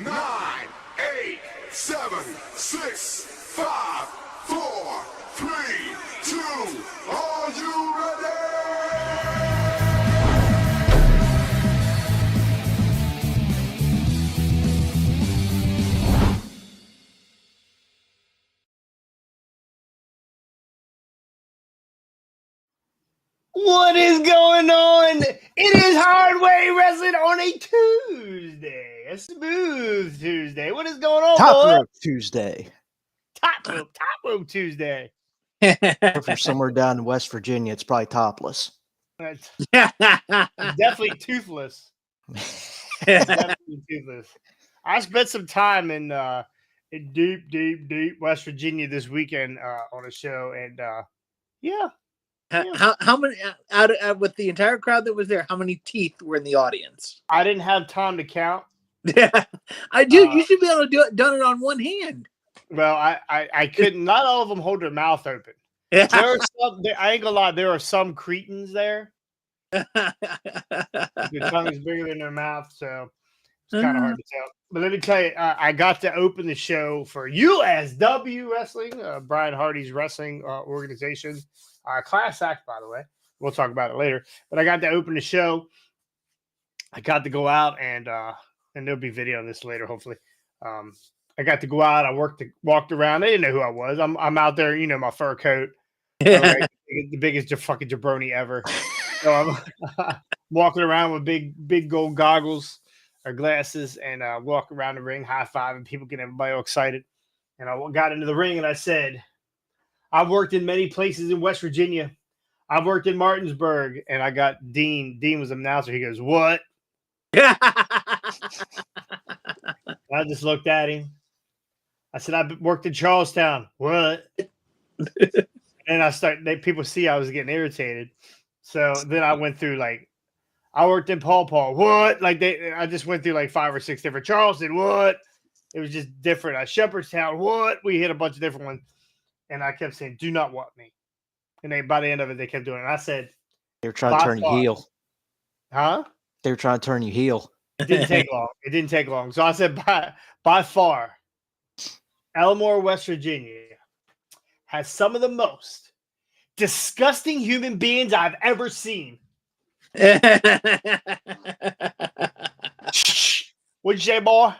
9, 8, 7, 6, 5, 4, 3, 2. Are you ready? What is going on? It is Hardway Wrestling on a Tuesday, a smooth Tuesday. What is going on, Top boy? Rope Tuesday. Top rope Tuesday. If you're somewhere down in West Virginia, it's probably topless. It's definitely toothless. It's definitely toothless. I spent some time in deep West Virginia this weekend on a show, and yeah. How many out with the entire crowd that was there? How many teeth were in the audience? I didn't have time to count. Yeah, I do. You should be able to done it on one hand. Well, I couldn't. Not all of them hold their mouth open. Yeah. There are some. I ain't gonna lie. There are some cretins there. Their tongue is bigger than their mouth, so it's kind of hard to tell. But let me tell you, I got to open the show for USW Wrestling, Brian Hardy's wrestling organization. Class act, by the way. We'll talk about it later. But I got to open the show. I got to go out and there'll be video on this later, hopefully. I got to go out. I walked around. They didn't know who I was. I'm out there, my fur coat. Right? The biggest fucking jabroni ever. So I'm walking around with big gold goggles or glasses and walk around the ring, high five, and people get everybody all excited. And I got into the ring and I said, I've worked in many places in West Virginia. I've worked in Martinsburg, and I got Dean. Dean was an announcer. He goes, "What?" I just looked at him. I said, "I've worked in Charlestown." What? And people see I was getting irritated. So then I went through I worked in Paw Paw. What? I just went through 5 or 6 different. Charleston. What? It was just different. Shepherdstown. What? We hit a bunch of different ones. And I kept saying, "Do not want me." And by the end of it, they kept doing it. And I said, They were trying to turn you heel. Huh? They were trying to turn you heel. It didn't take long. So I said, by far, Elmore, West Virginia has some of the most disgusting human beings I've ever seen. What'd you say, boy?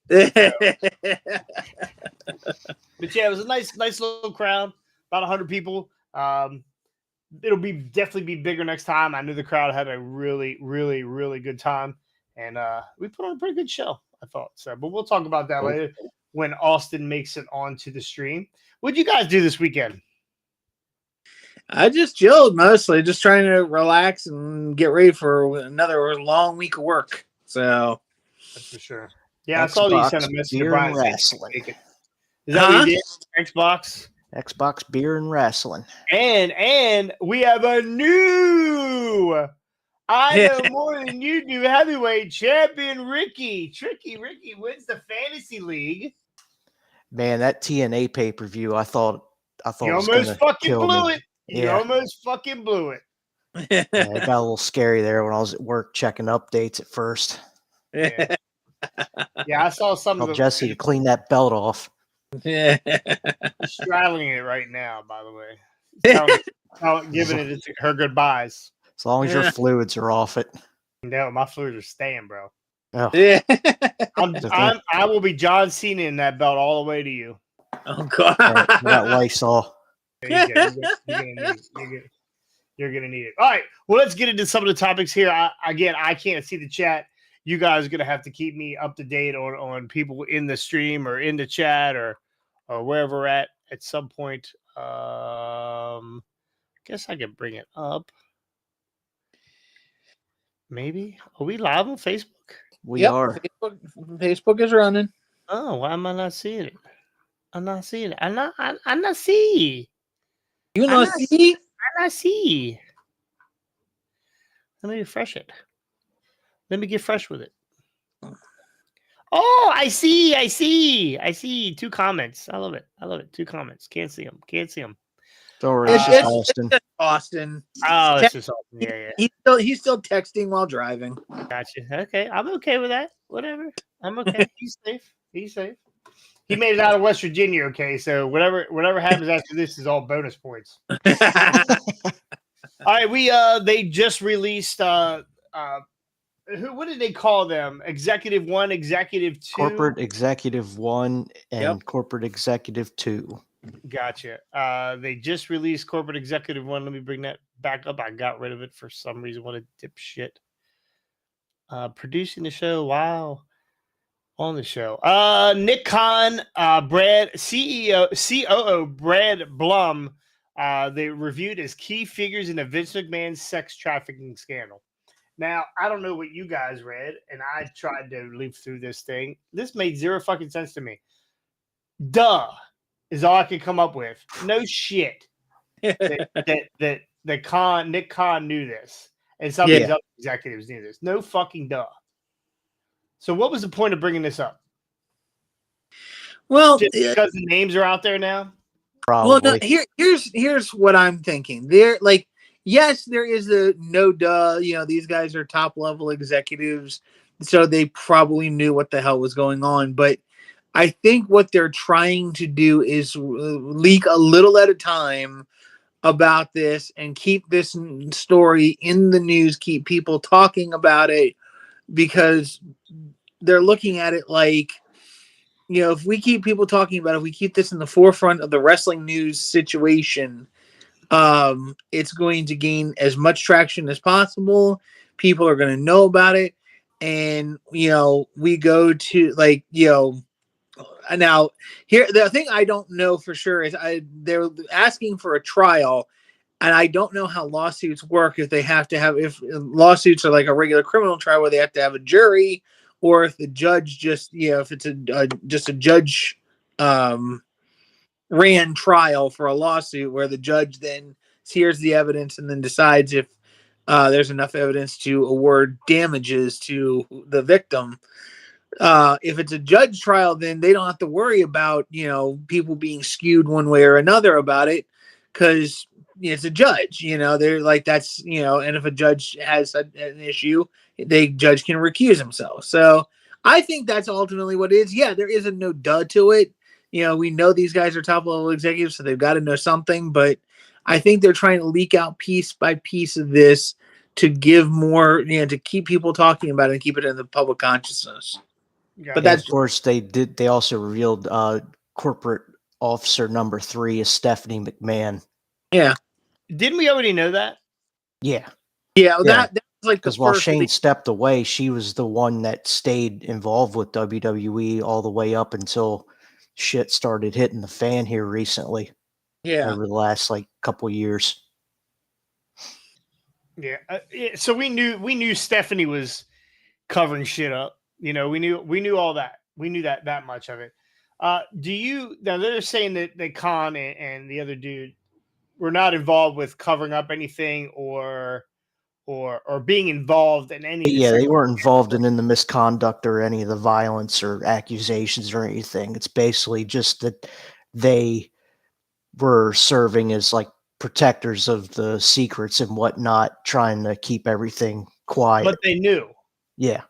But yeah, it was a nice little crowd, about 100 people. It'll definitely be bigger next time. I knew the crowd had a really, really, really good time, and we put on a pretty good show, I thought. So, but we'll talk about that later when Austin makes it onto the stream. What'd you guys do this weekend? I just chilled mostly, just trying to relax and get ready for another long week of work. So that's for sure. Yeah, I saw you sent a message to Brian. Wrestling. Is that what you did? Xbox, beer, and wrestling. And we have a new I know more than you do heavyweight champion Ricky. Ricky wins the fantasy league. Man, that TNA pay-per-view, I thought you almost fucking blew it. You Yeah. almost fucking blew it. Yeah, it got a little scary there when I was at work checking updates at first. Yeah, I saw some of Jesse to clean that belt off. Yeah. She's straddling it right now, by the way. Giving it her goodbyes. As long as your fluids are off it. No, my fluids are staying, bro. Oh. Yeah. I will be John Cena in that belt all the way to you. Oh God. Right, that Lysol. You're gonna need it. All right. Well, let's get into some of the topics here. I can't see the chat. You guys are gonna have to keep me up to date on people in the stream or in the chat or wherever we're at some point. Guess I can bring it up. Maybe. Are we live on Facebook? We are. Facebook is running. Oh, why am I not seeing it? I'm not seeing it. I'm not seeing. You not see? I'm not see. Let me refresh it. Let me get fresh with it. Oh, I see. 2 comments. I love it. 2 comments. Can't see them. Don't worry, it's just Austin. It's just Austin. Oh, it's just Austin. Yeah. He's still texting while driving. Gotcha. Okay, I'm okay with that. Whatever. I'm okay. He's safe. He's safe. He made it out of West Virginia. Okay, so whatever happens after this is all bonus points. All right, they just released what did they call them? Executive 1, Executive 2. Corporate Executive 1 and Yep. Corporate Executive 2. Gotcha. They just released Corporate Executive 1. Let me bring that back up. I got rid of it for some reason. What a dipshit. Producing the show. Wow. On the show. Nick Khan, Brad, COO Brad Blum, they reviewed as key figures in the Vince McMahon sex trafficking scandal. Now, I don't know what you guys read, and I tried to leaf through this thing. This made zero fucking sense to me. Duh is all I could come up with. No shit. that Nick Khan knew this, and some of these other executives knew this. No fucking duh. So, what was the point of bringing this up? Well, just because the names are out there now. Probably. Well, no, here's what I'm thinking. Yes, there is a no duh. These guys are top level executives, so they probably knew what the hell was going on. But I think what they're trying to do is leak a little at a time about this and keep this story in the news, keep people talking about it, because they're looking at it like, if we keep people talking about it, if we keep this in the forefront of the wrestling news situation, it's going to gain as much traction as possible. People are going to know about it. And, we go to now here, the thing I don't know for sure is they're asking for a trial, and I don't know how lawsuits work, if lawsuits are like a regular criminal trial where they have to have a jury, or if the judge just, if it's just a judge ran trial for a lawsuit where the judge then hears the evidence and then decides if there's enough evidence to award damages to the victim. If it's a judge trial, then they don't have to worry about, people being skewed one way or another about it, because it's a judge, they're like, that's, and if a judge has an issue, the judge can recuse himself. So I think that's ultimately what it is. Yeah, there is a no duh to it. We know these guys are top level executives, so they've got to know something, but I think they're trying to leak out piece by piece of this to give more, to keep people talking about it and keep it in the public consciousness. Yeah. But that's, of course, they also revealed corporate officer number 3 is Stephanie McMahon. yeah. Didn't we already know that? Yeah. Yeah, that was like the Because while first. Shane stepped away, she was the one that stayed involved with WWE all the way up until shit started hitting the fan here recently. Yeah. Over the last couple years. Yeah. So we knew Stephanie was covering shit up. We knew all that. We knew that much of it. Now they're saying that Khan and the other dude were not involved with covering up anything or being involved in any. Yeah, they weren't involved in the misconduct or any of the violence or accusations or anything. It's basically just that they were serving as protectors of the secrets and whatnot, trying to keep everything quiet. But they knew. Yeah.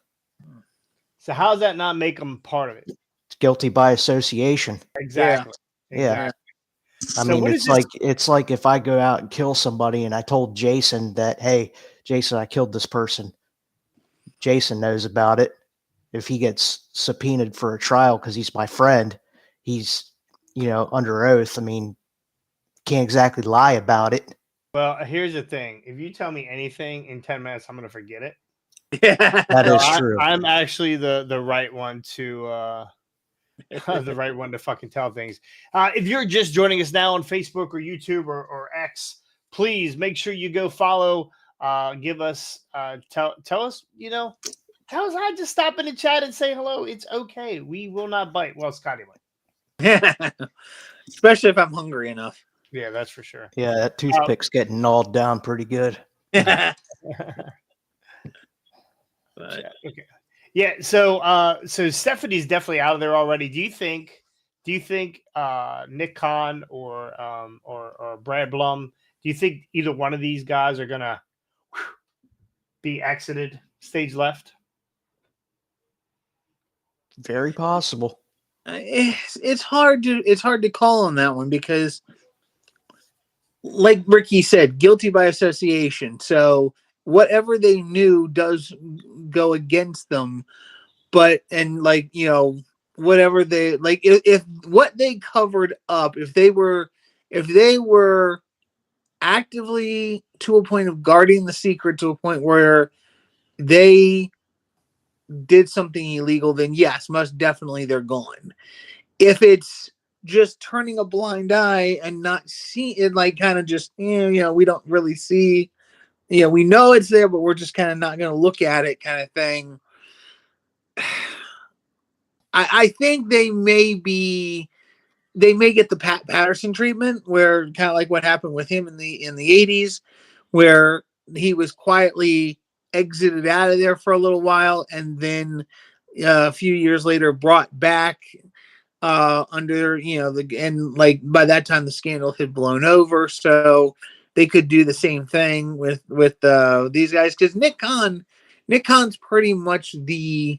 So how does that not make them part of it? It's guilty by association. Exactly. Yeah. I So mean, what it's like if I go out and kill somebody and I told Jason that, hey, Jason, I killed this person. Jason knows about it. If he gets subpoenaed for a trial because he's my friend, he's, under oath. I mean, can't exactly lie about it. Well, here's the thing. If you tell me anything in 10 minutes, I'm going to forget it. That is true. I'm actually the right one to the right one to fucking tell things. If you're just joining us now on Facebook or YouTube or X, please make sure you go follow. Give us tell us, tell us how to stop in the chat and say hello. It's okay. We will not bite. Well, Scotty might. Especially if I'm hungry enough. Yeah, that's for sure. Yeah, that toothpick's getting gnawed down pretty good. Okay. Yeah, so Stephanie's definitely out of there already. Do you think Nick Khan or Brad Blum, do you think either one of these guys are gonna be exited, stage left? Very possible. It's hard to call on that one because, like Ricky said, guilty by association. So whatever they knew does go against them. But and like whatever they like, if what they covered up, if they were actively to a point of guarding the secret to a point where they did something illegal, then yes, most definitely they're gone. If it's just turning a blind eye and not see it, like kind of just we don't really see, we know it's there, but we're just kind of not going to look at it, kind of thing. I think they may get the Pat Patterson treatment, where kind of like what happened with him in the 80s, where he was quietly exited out of there for a little while, and then a few years later brought back under and like by that time the scandal had blown over, so they could do the same thing with these guys, because Nick Khan's pretty much the,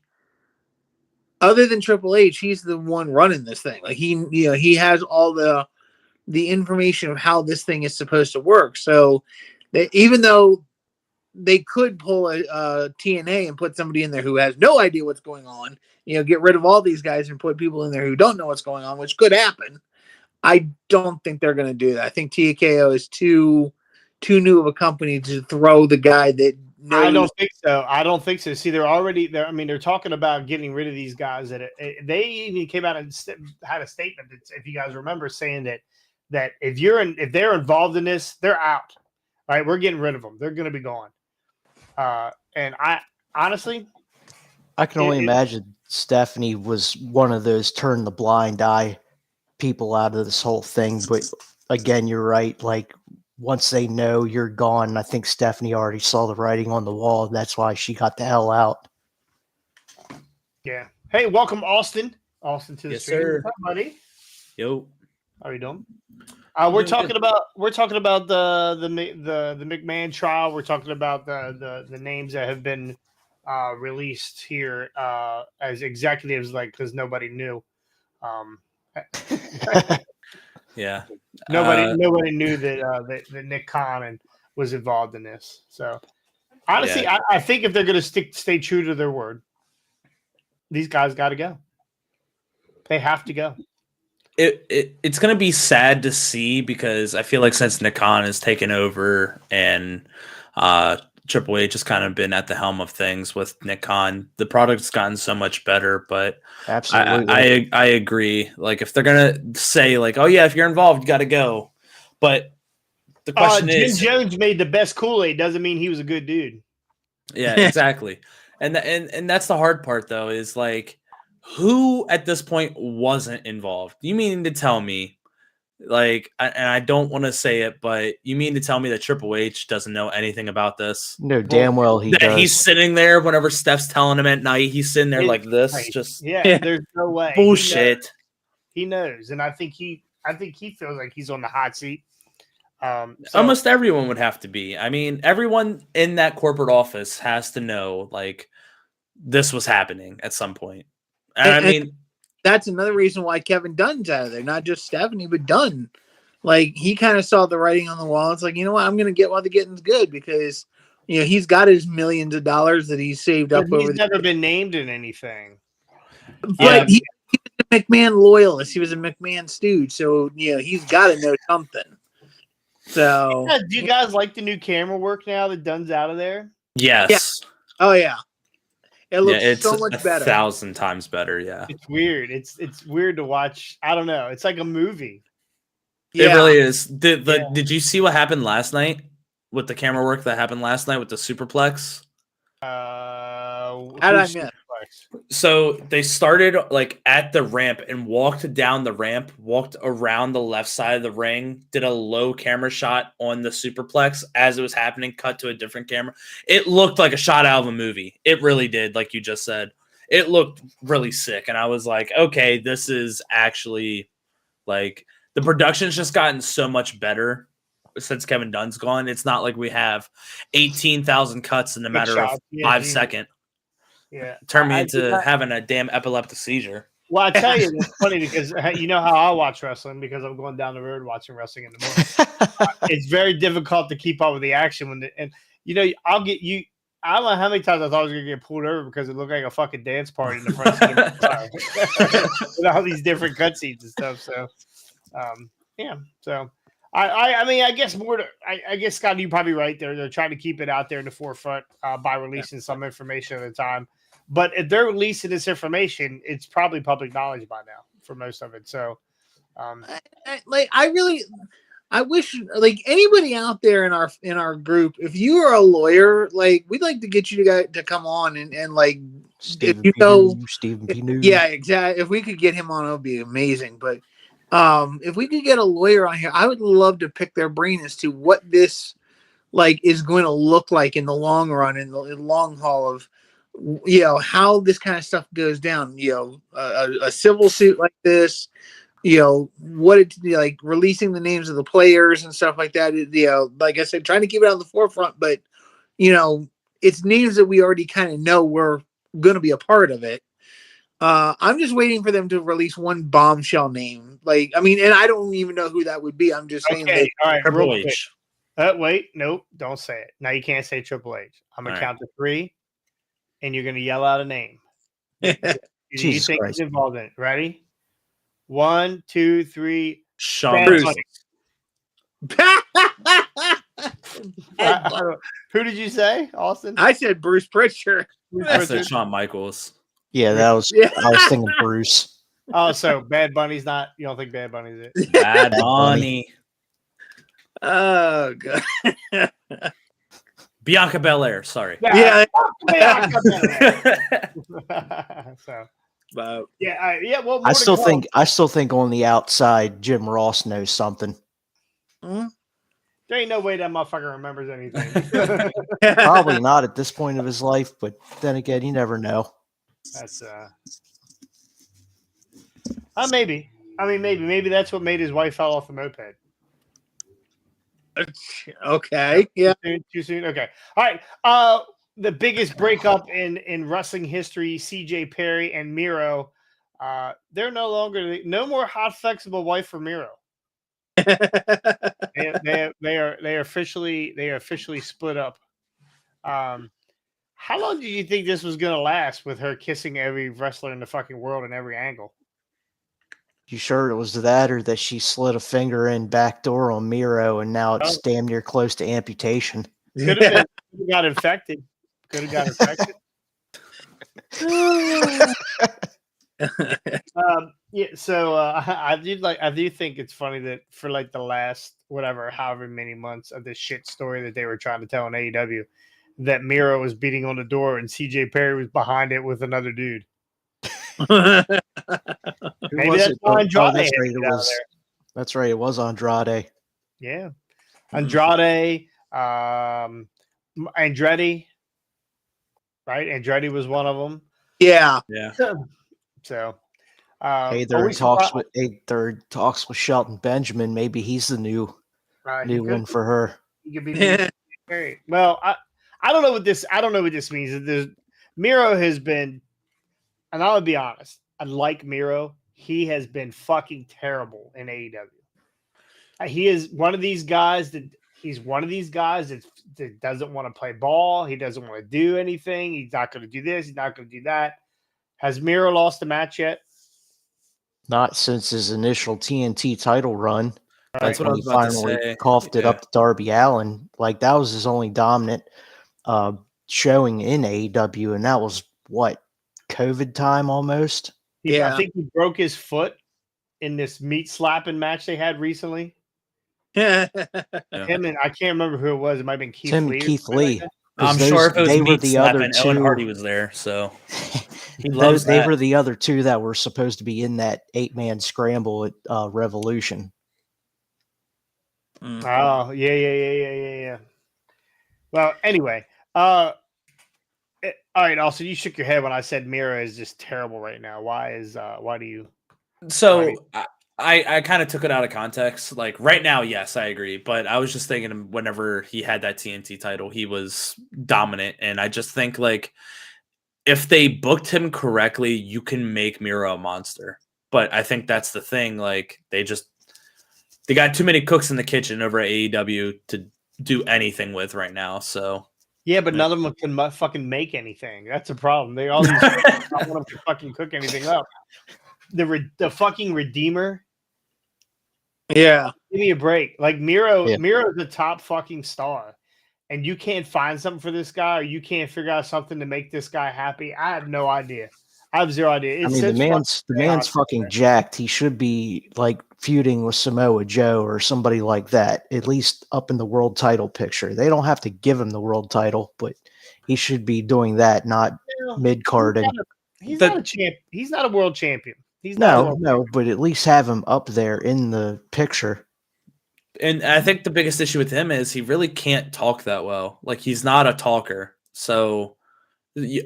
other than Triple H, he's the one running this thing. Like he has all the information of how this thing is supposed to work. So even though they could pull a TNA and put somebody in there who has no idea what's going on, get rid of all these guys and put people in there who don't know what's going on, which could happen. I don't think they're going to do that. I think TKO is too new of a company to throw the guy that knows. I don't think so. See, they're talking about getting rid of these guys. That they even came out and had a statement that, if you guys remember, saying that if they're involved in this, they're out. Right? We're getting rid of them. They're going to be gone. And I honestly, I can only imagine Stephanie was one of those turn the blind eye people out of this whole thing. But again, you're right. Like, once they know you're gone, I think Stephanie already saw the writing on the wall. That's why she got the hell out. Yeah. Hey, welcome, Austin. Austin to the stream. Sir. What's up, buddy? Yo. How are you doing? We're talking about the McMahon trial. We're talking about the names that have been released here as executives, like, because nobody knew. Yeah. Nobody knew that Nick Khan was involved in this. So honestly, Yeah. I think if they're going to stay true to their word, these guys got to go. They have to go. It's going to be sad to see, because I feel like since Nick Khan has taken over and Triple H has kind of been at the helm of things with Nick Khan, the product's gotten so much better. But Absolutely, I agree. Like, if they're going to say like, oh yeah, if you're involved, you got to go. But the question is, Jim Jones made the best Kool-Aid. Doesn't mean he was a good dude. Yeah, exactly. and that's the hard part, though, is like, who at this point wasn't involved? You mean to tell me, like, and I don't want to say it, but you mean to tell me that Triple H doesn't know anything about this? no, damn well he does. He's sitting there whenever Steph's telling him at night. He's sitting there like this, right. just There's no way. Bullshit. He knows, and I think he feels like he's on the hot seat. Almost everyone would have to be. I mean, everyone in that corporate office has to know, like, this was happening at some point. And I mean, that's another reason why Kevin Dunn's out of there. Not just Stephanie, but Dunn. Like, he kind of saw the writing on the wall. It's like, you know what? I'm going to get while the getting's good, because he's got his millions of dollars that he's saved up. He's never been named in anything. But he was a McMahon loyalist. He was a McMahon stooge, so he's got to know something. So, do you guys like the new camera work now that Dunn's out of there? yes. Yeah. Oh yeah. It looks so much better. 1,000 times better, yeah. It's weird. It's weird to watch. I don't know. It's like a movie. Yeah. It really is. Did you see what happened last night with the camera work that happened last night with the Superplex? How did I miss? So they started like at the ramp and walked down the ramp, walked around the left side of the ring, did a low camera shot on the Superplex as it was happening, cut to a different camera. It looked like a shot out of a movie. It really did, like you just said. It looked really sick. And I was like, okay, this is actually like, the production's just gotten so much better since Kevin Dunn's gone. It's not like we have 18,000 cuts in a matter of 5 seconds. Yeah. Turned me I into did not- having a damn epileptic seizure. Well, I tell you, it's funny because you know how I watch wrestling because I'm going down the road watching wrestling in the morning. It's very difficult to keep up with the action and you know I'll get you. I don't know how many times I thought I was gonna get pulled over because it looked like a fucking dance party in the front seat of my car with all these different cutscenes and stuff. So, yeah. So, I mean, I guess I guess Scott, you're probably right. They're trying to keep it out there in the forefront by releasing some information at a time. But if they're releasing this information, it's probably public knowledge by now for most of it. So, I wish like anybody out there in our group, if you are a lawyer, like we'd like to get you to come on and like Stephen if you know, Stephen P. yeah, exactly. If we could get him on, it would be amazing. But if we could get a lawyer on here, I would love to pick their brain as to what this like is going to look like in the long run, in the long haul of how this kind of stuff goes down. A civil suit like this. What it like releasing the names of the players and stuff like that. Like I said, trying to keep it on the forefront, but it's names that we already kind of know we're going to be a part of it. I'm just waiting for them to release one bombshell name. Like, I mean, and I don't even know who that would be. I'm just saying. okay, all right, Triple real quick. H. Wait, nope, don't say it. Now you can't say Triple H. I'm gonna count to 3, and you're gonna yell out a name. Do you Jesus think Christ. he's involved in it? Ready? 1, 2, 3. Shawn Bruce. Michaels. Who did you say, Austin? I said Bruce Pritchard. I said Shawn Michaels. Yeah, that was. Yeah. I was thinking Bruce. Oh, so Bad Bunny's not. You don't think Bad Bunny's it? Bad Bunny. Bunny. Oh god. Bianca Belair. Sorry. Yeah. So But yeah. Well, I still think on the outside, Jim Ross knows something. there ain't no way that motherfucker remembers anything. Probably not at this point of his life, but then again, you never know. That's maybe. I mean, maybe that's what made his wife fall off the moped. okay. Yeah. Too soon. Okay. All right. The biggest breakup in wrestling history: CJ Perry and Miro. They're no more hot, flexible wife for Miro. They are officially split up. How long did you think this was going to last with her kissing every wrestler in the fucking world in every angle? You sure it was that, or that she slid a finger in backdoor on Miro, and now it's damn near close to amputation? Could have got infected. Could have got infected. Yeah. So I do think it's funny that for like the last however many months of this shit story that they were trying to tell on AEW, that Miro was beating on the door and CJ Perry was behind it with another dude. Maybe that's why Andrade. That's right. It was Andrade. Yeah, Andrade. Andretti. Right, Andretti was one of them. Yeah. So. Hey, they're in talks with Shelton Benjamin. Maybe he's the new one for her. He could be. Well, I don't know what this. I don't know what this means. Miro has been, and I'll be honest. Unlike Miro, he has been fucking terrible in AEW. He is one of these guys that doesn't want to play ball. He doesn't want to do anything. He's not going to do this. He's not going to do that. Has Miro lost a match yet? Not since his initial TNT title run. That's what I was about to say. Finally coughed it up to Darby Allin. Like, that was his only dominant showing in AEW, and that was what, COVID time almost? I think he broke his foot in this meat slapping match they had recently. Him and I can't remember who it was. It might have been Keith Lee. I'm sure if it was meat slapping, Owen Hardy was there, so he loves that. They were the other two that were supposed to be in that 8-man scramble at Revolution. Oh, yeah. Well, anyway, all right. Also, you shook your head when I said Miro is just terrible right now. Why do you? So I kind of took it out of context. Like right now, yes, I agree. But I was just thinking whenever he had that TNT title, he was dominant. And I just think like if they booked him correctly, you can make Miro a monster. But I think that's the thing. Like they got too many cooks in the kitchen over at AEW to do anything with right now. So Yeah, but none of them can fucking make anything. That's a problem. They all these not one of them can fucking cook anything up. The fucking Redeemer. Yeah. Give me a break. Like Miro, Yeah. Miro's the top fucking star, and you can't find something for this guy, or you can't figure out something to make this guy happy. I have no idea. I have zero idea. I mean, the man's fucking jacked. He should be like feuding with Samoa Joe or somebody like that, at least up in the world title picture. They don't have to give him the world title, but he should be doing that, not mid carding. He's not a champ. He's not a world champion. He's not a world no, but at least have him up there in the picture. And I think the biggest issue with him is he really can't talk that well. Like he's not a talker. So,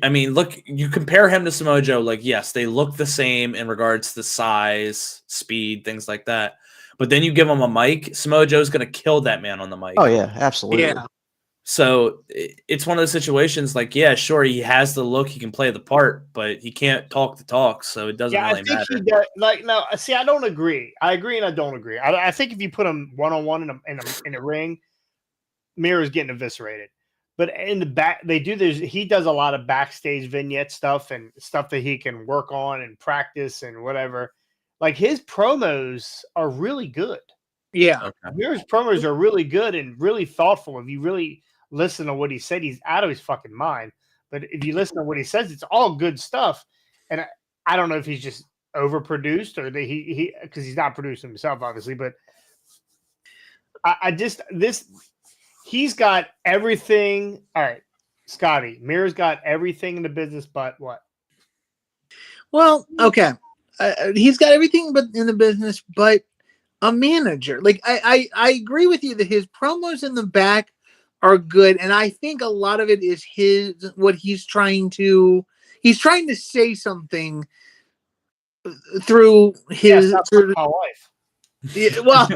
I mean, look, you compare him to Samoa Joe. Like, yes, they look the same in regards to size, speed, things like that. But then you give him a mic, Samoa Joe's going to kill that man on the mic. Oh yeah, absolutely. Yeah. So it's one of those situations. Like, yeah, sure, he has the look, he can play the part, but he can't talk the talk. So it doesn't really matter. He does. Like, no, see, I don't agree. I agree and I don't agree. I think if you put him one-on-one in a ring, Miro's getting eviscerated. But in the back, they do this. He does a lot of backstage vignette stuff and stuff that he can work on and practice and whatever. Like his promos are really good. Yeah. Okay. Miro's promos are really good and really thoughtful. If you really listen to what he said, he's out of his fucking mind. But if you listen to what he says, it's all good stuff. And I don't know if he's just overproduced or that he because he's not producing himself, obviously. But he's got everything. All right, Scotty, Miro's got everything in the business, but what? Well, okay, he's got everything but in the business, but a manager. Like I agree with you that his promos in the back are good, and I think a lot of it is he's trying to say something through his my wife. Yeah, well,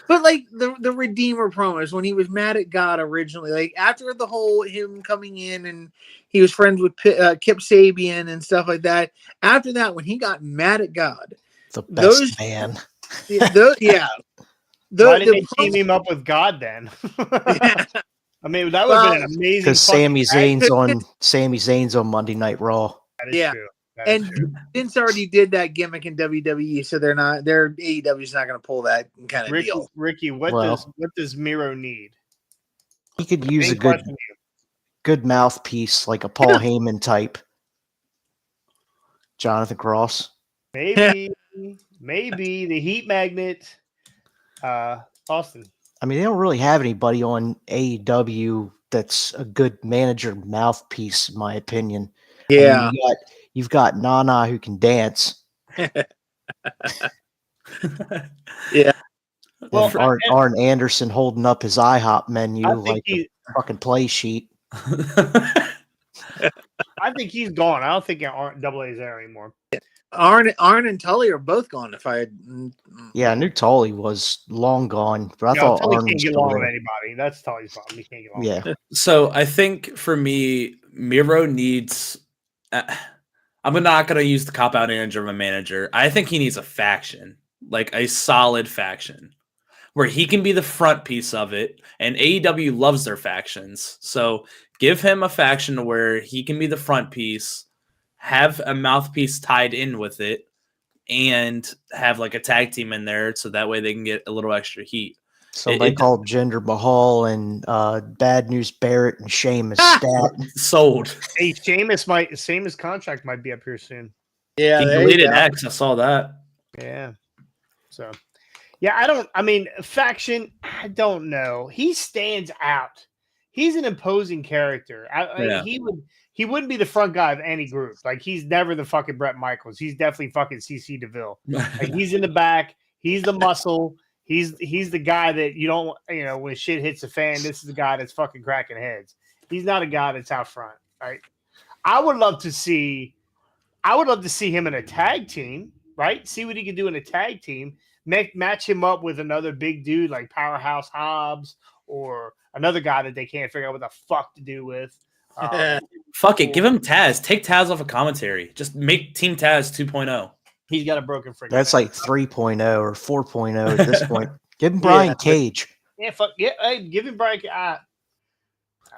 but like the Redeemer promos when he was mad at God originally, like after the whole him coming in and he was friends with Kip Sabian and stuff like that. After that, when he got mad at God, the best man. Why didn't they team him up with God then? Yeah. I mean, that would have been an amazing. Because Sami Zayn's on Monday Night Raw. That is true. And Vince already did that gimmick in WWE, so their AEW's not going to pull that kind of deal. Ricky, what does Miro need? He could use a good mouthpiece, like a Paul Heyman type. Jonathan Cross. Maybe the Heat Magnet. Austin. I mean, they don't really have anybody on AEW that's a good manager mouthpiece, in my opinion. Yeah. I mean, you've got Nana who can dance. Yeah. Well, Arn Anderson holding up his IHOP menu like a fucking play sheet. I think he's gone. I don't think Double A is there anymore. Arn and Tully are both gone. I knew Tully was long gone, but I thought Tully Arn can't was get along with anybody. That's Tully's problem. He can't get along. Yeah. So I think for me, Miro needs. I'm not going to use the cop-out answer of a manager. I think he needs a faction, like a solid faction, where he can be the front piece of it. And AEW loves their factions. So give him a faction where he can be the front piece, have a mouthpiece tied in with it, and have like a tag team in there so that way they can get a little extra heat. Somebody called Jinder Mahal and Bad News Barrett and Sheamus stat. Sold. Hey, Sheamus' contract might be up here soon. Yeah, he deleted X. I saw that. Yeah. So, faction, I don't know. He stands out. He's an imposing character. He wouldn't be the front guy of any group. Like, he's never the fucking Bret Michaels. He's definitely fucking CC DeVille. Like, he's in the back. He's the muscle. He's the guy that you don't, when shit hits the fan, this is the guy that's fucking cracking heads. He's not a guy that's out front, right? I would love to see him in a tag team, right? See what he can do in a tag team. Match him up with another big dude like Powerhouse Hobbs or another guy that they can't figure out what the fuck to do with. Fuck it. Give him Taz. Take Taz off of commentary. Just make Team Taz 2.0. He's got a broken freaking. That's like 3.0 or 4.0 at this point. Give him Brian Cage. Yeah, fuck yeah. Hey, give him Brian. I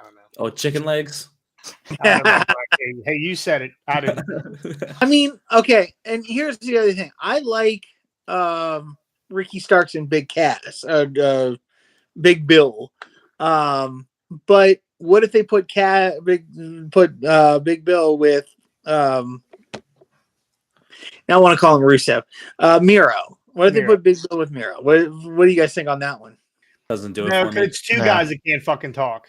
don't know. Oh, chicken legs. I don't know about Brian Cage. Hey, you said it. I didn't. I mean, okay. And here's the other thing. I like Ricky Starks and Big Cass, Big Bill. But what if they put Big Bill with now I want to call him Rusev. Miro. What if they put Big Bill with Miro? What do you guys think on that one? Doesn't do it No, for me. it's two guys that can't fucking talk.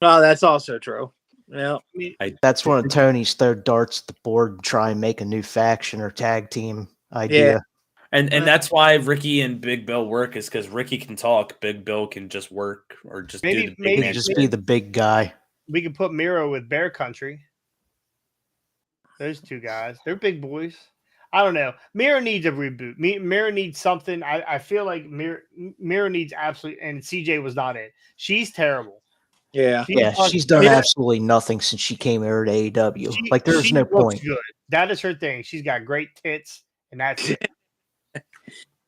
Oh, that's also true. Yeah. That's one of Tony's third darts at the board to try and make a new faction or tag team idea. And that's why Ricky and Big Bill work, is because Ricky can talk, Big Bill can just work or just maybe be the big guy. We could put Miro with Bear Country. Those two guys, they're big boys. I don't know. Miro needs a reboot. Miro needs something. I feel like Miro needs absolutely. And CJ was not it. She's terrible. Yeah. She's done absolutely nothing since she came over to AEW. There's no point. Good. That is her thing. She's got great tits, and that's it.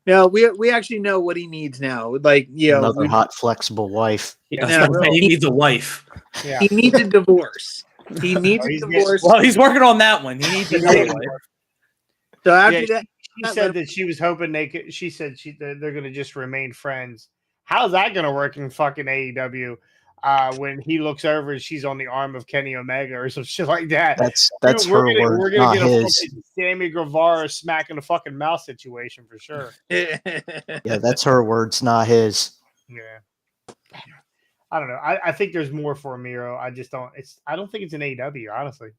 No, we actually know what he needs now. Another hot, flexible wife. Yeah, he needs a wife. Yeah. He needs a divorce. He needs a divorce. Well, he's working on that one. He needs another wife. So after that, she said that she was hoping they could. She said they're going to just remain friends. How's that going to work in fucking AEW? When he looks over and she's on the arm of Kenny Omega or some shit like that. That's her word, we're gonna not get his. A Sammy Guevara smacking the fucking mouth situation for sure. Yeah, that's her words, not his. Yeah. I don't know. I think there's more for Miro. I just don't. I don't think it's an AEW. Honestly,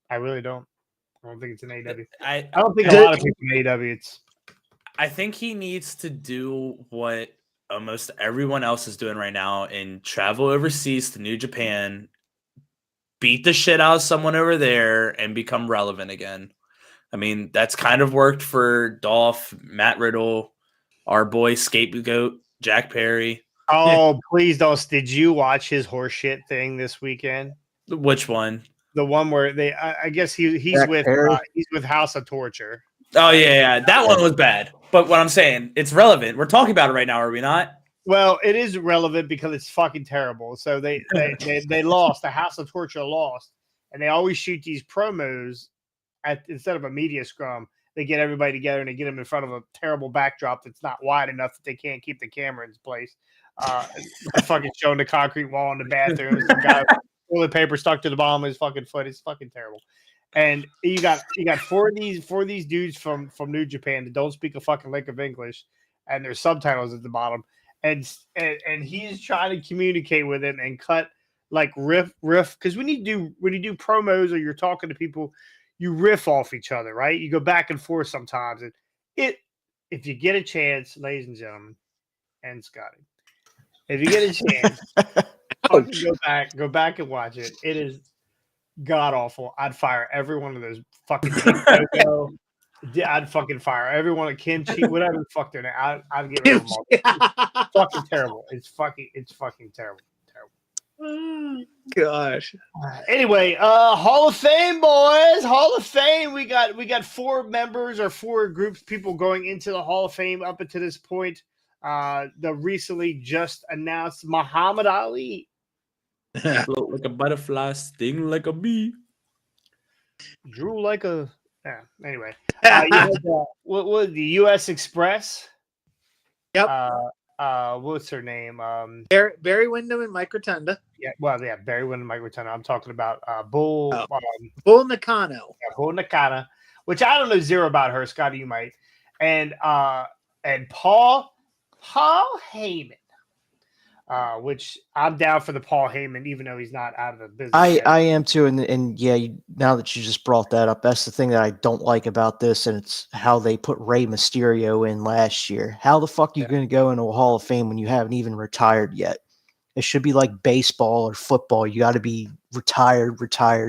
I really don't. I don't think it's an AEW. I don't think a lot of people in AEW. I think he needs to do what almost everyone else is doing right now and travel overseas to New Japan, beat the shit out of someone over there, and become relevant again. I mean, that's kind of worked for Dolph, Matt Riddle, our boy Scapegoat, Jack Perry. Oh, please don't. Did you watch his horseshit thing this weekend? Which one? The one where I guess he's with House of Torture. Oh, yeah. That one was bad. But what I'm saying, it's relevant. We're talking about it right now, are we not? Well, it is relevant because it's fucking terrible. So they lost. The House of Torture lost. And they always shoot these promos instead of a media scrum. They get everybody together and they get them in front of a terrible backdrop that's not wide enough that they can't keep the camera in place. Fucking showing the concrete wall in the bathroom. Some guy with toilet paper stuck to the bottom of his fucking foot. It's fucking terrible. And you got four of these dudes from New Japan that don't speak a fucking lick of English, and there's subtitles at the bottom. And he's trying to communicate with him and cut like riff because when you do promos or you're talking to people, you riff off each other, right? You go back and forth sometimes. And if you get a chance, ladies and gentlemen, and Scotty, if you get a chance, go back and watch it. It is god awful. I'd fire every one of those fucking I'd fucking fire every one of Kimchi, whatever the fuck they're name. I'd get rid of them all. It's fucking terrible. It's fucking terrible. Gosh. Anyway, Hall of Fame, boys. Hall of Fame. We got 4 members or 4 groups, people going into the Hall of Fame up until this point. The recently just announced Muhammad Ali. Float like a butterfly, sting like a bee. Drew like a anyway. What was the U.S. Express? Yep. What's her name? Barry Windham and Mike Rotunda. Yeah, Barry Windham and Mike Rotunda. I'm talking about Bull Nakano. Yeah, Bull Nakano, which I don't know zero about her. Scotty, you might. And Paul Heyman. Which I'm down for the Paul Heyman, even though he's not out of the business. I am too, and yeah, now that you just brought that up, that's the thing that I don't like about this, and it's how they put Rey Mysterio in last year. How the fuck are you going to go into a Hall of Fame when you haven't even retired yet? It should be like baseball or football. You got to be retired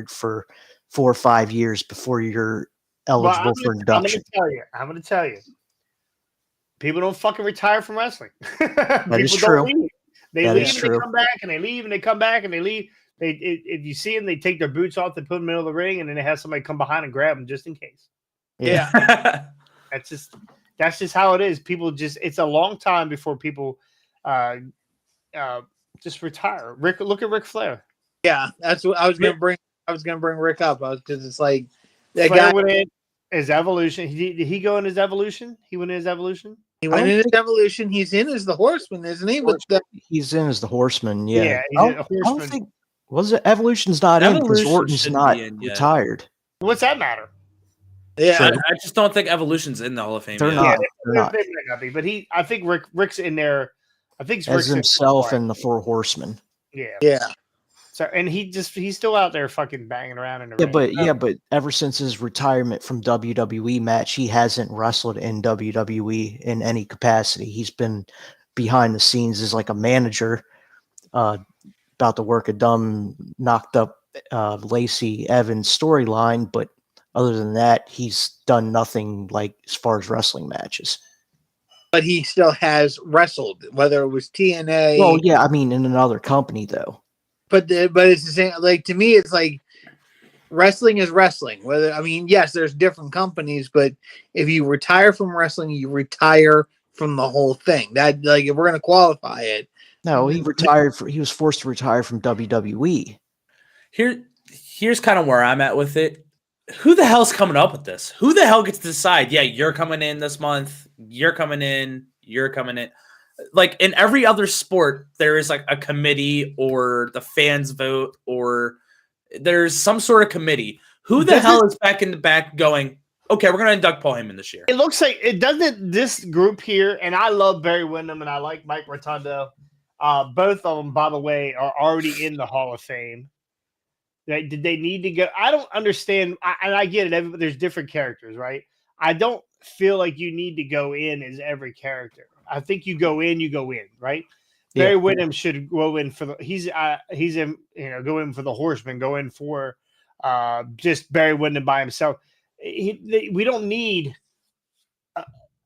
for 4 or 5 years before you're eligible for induction. I'm going to tell you. People don't fucking retire from wrestling. That is true. They leave and they come back and they leave and they come back and they leave. If you see them, they take their boots off, they put them in the middle of the ring, and then they have somebody come behind and grab them just in case. Yeah. That's just how it is. People it's a long time before people just retire. Look at Ric Flair. Yeah, that's what I was gonna bring. I was gonna bring Rick up because it's like that Flair guy went in his evolution. Did he go in his evolution? He went in his evolution. He went in his evolution. He's in as the Horseman, isn't he? But He's in as the Horseman. Yeah, Yeah, he's a I don't Horseman. think was it Evolution's not in because Evolution Orton's shouldn't not be in yet. retired. What's that matter? yeah, I just don't think Evolution's in the Hall of Fame. They're yet. not. They might not be, but I think Rick's in there. I think As Rick's himself and the Four Horsemen. Yeah. So and he's still out there fucking banging around in the ring. But ever since his retirement from WWE match, he hasn't wrestled in WWE in any capacity. He's been behind the scenes as like a manager, about to work a dumb knocked up Lacey Evans storyline, but other than that, he's done nothing like as far as wrestling matches. but he still has wrestled, whether it was TNA. Well, yeah, I mean in another company though. But it's the same. Like to me, it's like wrestling is wrestling. Yes, there's different companies, but if you retire from wrestling, you retire from the whole thing. That like if we're gonna qualify it. No, he retired. He was forced to retire from WWE. Here's kind of where I'm at with it. Who the hell's coming up with this? Who the hell gets to decide? Yeah, you're coming in this month. You're coming in. You're coming in. Like in every other sport, there is like a committee or the fans vote or there's some sort of committee. Who the hell is back in the back going, okay, we're going to induct Paul Heyman this year? It looks like it doesn't. This group here, and I love Barry Windham and I like Mike Rotundo. Both of them, by the way, are already in the Hall of Fame. Did they need to go? I don't understand. And I get it. There's different characters, right? I don't feel like you need to go in as every character. I think you go in, right? Yeah. Barry Windham should go in for he's in, go in for the Horseman, go in for just Barry Windham by himself. We don't need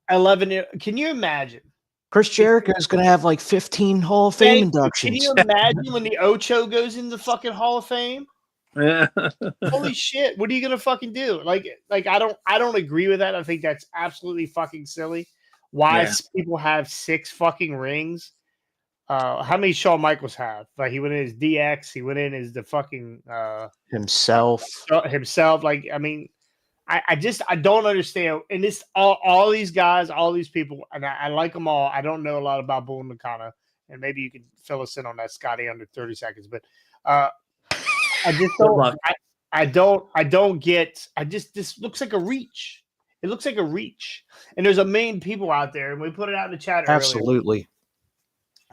11. Can you imagine? Chris Jericho is going to have like 15 Hall of Fame inductions. Can you imagine when the Ocho goes in the fucking Hall of Fame? Holy shit! What are you gonna fucking do? Like I don't agree with that. I think that's absolutely fucking silly. Why people have 6 fucking rings? How many Shawn Michaels have? Like he went in as DX. He went in as the fucking himself. Like I mean, I don't understand. And this all these guys, all these people, and I like them all. I don't know a lot about Bull Nakano, and maybe you can fill us in on that, Scotty, under 30 seconds. But I just don't. I don't get. This looks like a reach. It looks like a reach. And there's a million people out there, and we put it out in the chat earlier. Absolutely.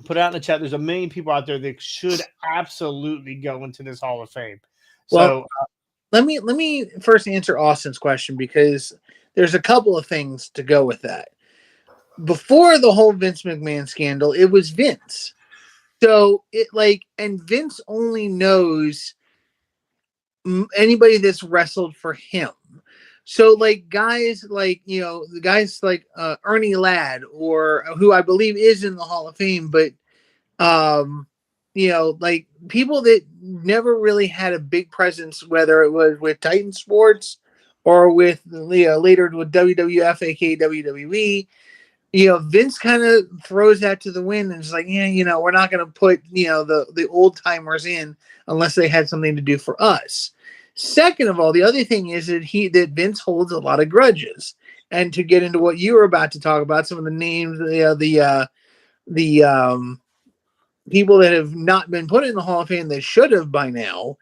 Put it out in the chat. There's a million people out there that should absolutely go into this Hall of Fame. Well, let me first answer Austin's question because there's a couple of things to go with that. Before the whole Vince McMahon scandal, it was Vince. So and Vince only knows anybody that's wrestled for him. So guys like Ernie Ladd, or who I believe is in the Hall of Fame, but people that never really had a big presence, whether it was with Titan Sports or with later with WWF, aka WWE. Vince kind of throws that to the wind and it's like, we're not going to put, the old timers in unless they had something to do for us. Second of all, the other thing is that Vince holds a lot of grudges. And to get into what you were about to talk about, some of the names, the people that have not been put in the Hall of Fame that should have by now,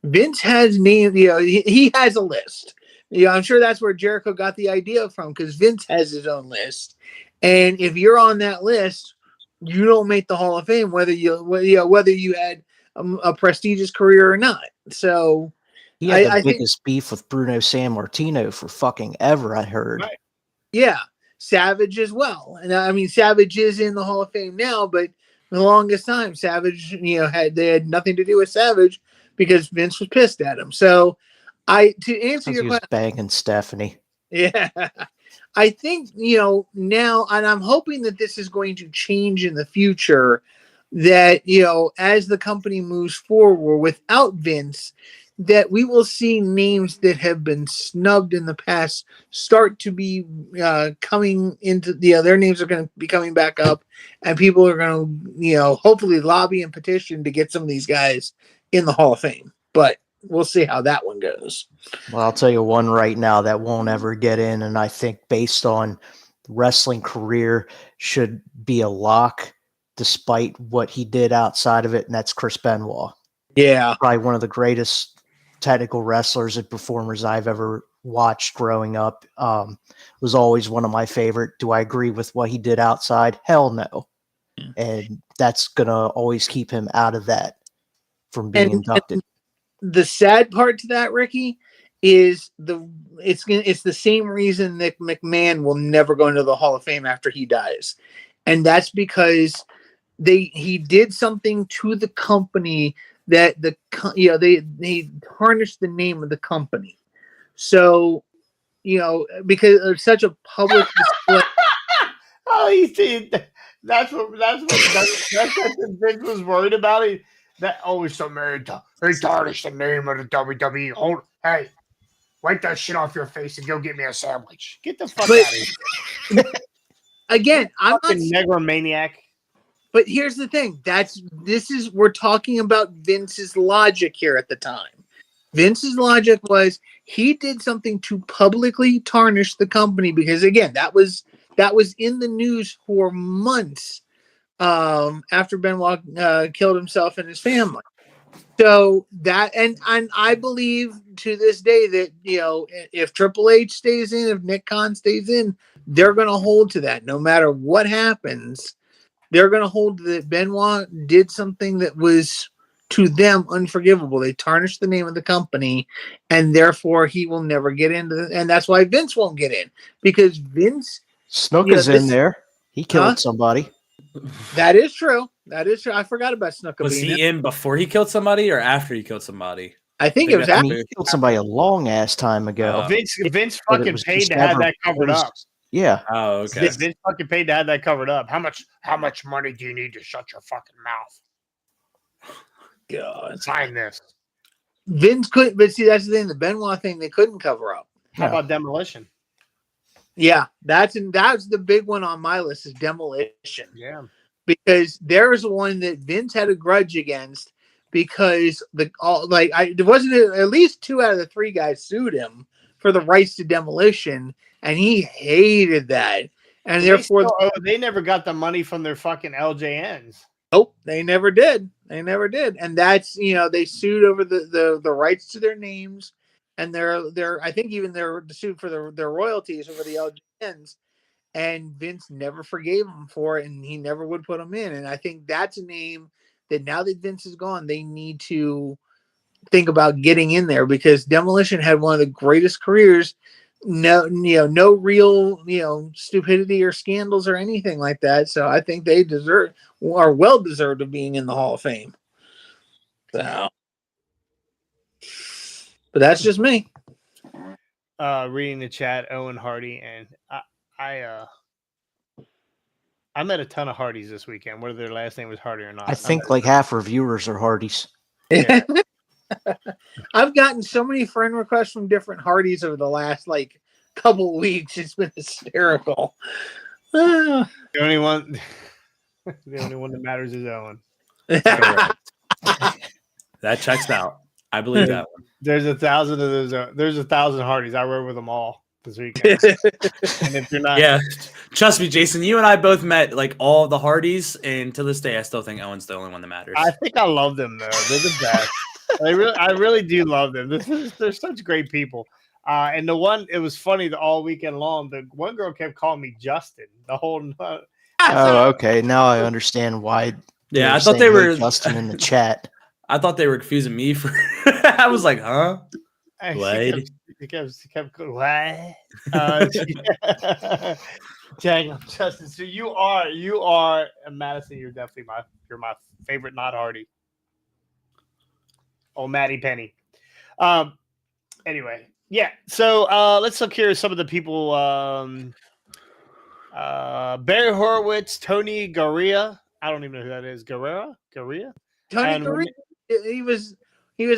Vince has named, he has a list. I'm sure that's where Jericho got the idea from, because Vince has his own list. And if you're on that list, you don't make the Hall of Fame, whether you had a prestigious career or not. So he had the biggest beef with Bruno Sammartino for fucking ever, I heard. Right. Yeah, Savage as well. And I mean, Savage is in the Hall of Fame now, but for the longest time, Savage, they had nothing to do with Savage because Vince was pissed at him. So to answer your question, banging Stephanie. Yeah. I think, now, and I'm hoping that this is going to change in the future, that, as the company moves forward without Vince, that we will see names that have been snubbed in the past start to be coming into, their names are going to be coming back up, and people are going to, hopefully lobby and petition to get some of these guys in the Hall of Fame. But we'll see how that one goes. Well, I'll tell you one right now that won't ever get in, and I think based on wrestling career should be a lock despite what he did outside of it, and that's Chris Benoit. Yeah. Probably one of the greatest technical wrestlers and performers I've ever watched growing up. Was always one of my favorite. Do I agree with what he did outside? Hell no. And that's going to always keep him out of that from being inducted. And the sad part to that, Ricky, is it's the same reason that McMahon will never go into the Hall of Fame after he dies. And that's because he did something to the company that they tarnished the name of the company. So, because of such a public display. Oh, you see, that's what Vince was worried about. That always so married to he tarnished the name of the WWE. Hey, wipe that shit off your face and go get me a sandwich. Get the fuck out of here. Again, I'm not megalomaniac. But here's the thing. We're talking about Vince's logic here at the time. Vince's logic was he did something to publicly tarnish the company because, again, that was in the news for months after Benoit killed himself and his family. So that, and I believe to this day that, if Triple H stays in, if Nick Khan stays in, they're going to hold to that no matter what happens. They're going to hold that Benoit did something that was to them unforgivable. They tarnished the name of the company, and therefore he will never get into and that's why Vince won't get in, because Vince Snooka's in there. He killed somebody. That is true. I forgot about Snooka. Was he in before he killed somebody or after he killed somebody? I think it was after. He killed somebody a long ass time ago. Vince fucking paid to have that covered up. Yeah. Oh, okay. Vince fucking paid to have that covered up. How much money do you need to shut your fucking mouth? God, sign this. Vince couldn't, but see, that's the thing. The Benoit thing they couldn't cover up. How about Demolition? Yeah, that's the big one on my list is Demolition. Yeah, because there's one that Vince had a grudge against because there wasn't at least 2 out of the 3 guys sued him for the rights to Demolition, and he hated that, and therefore they never got the money from their fucking LJNs. Nope, they never did. And that's they sued over the rights to their names, and they're I think even they're sued for their royalties over the LJNs. And Vince never forgave him for it, and he never would put him in. And I think that's a name that now that Vince is gone, they need to think about getting in there because Demolition had one of the greatest careers. No real, stupidity or scandals or anything like that. So I think they are well deserved of being in the Hall of Fame. So, but that's just me. Reading the chat, Owen Hardy, and I met a ton of Hardys this weekend, whether their last name was Hardy or not. I think like half our viewers are Hardys. Yeah. I've gotten so many friend requests from different Hardys over the last couple weeks. It's been hysterical. The only one that matters is Owen. That checks out. I believe that one. There's 1,000 of those. There's 1,000 Hardys. I rode with them all this weekend. And if you're not, yeah, trust me, Jason. You and I both met all the Hardys, and to this day, I still think Owen's the only one that matters. I think I love them though. They're the best. I really do love them. They're such great people. And it was funny all weekend long. The one girl kept calling me Justin the whole. Oh, okay. Now I understand why. Yeah, I thought they were Justin in the chat. I thought they were confusing me for. I was like, huh? What? She kept going, what? Dang, Justin. So you are Madison. You're definitely my favorite, not Hardy. Oh, Maddie Penny. Anyway, yeah. So let's look here at some of the people. Barry Horowitz, Tony Garea, I don't even know who that is. Guerrera? Tony And Gurria, he was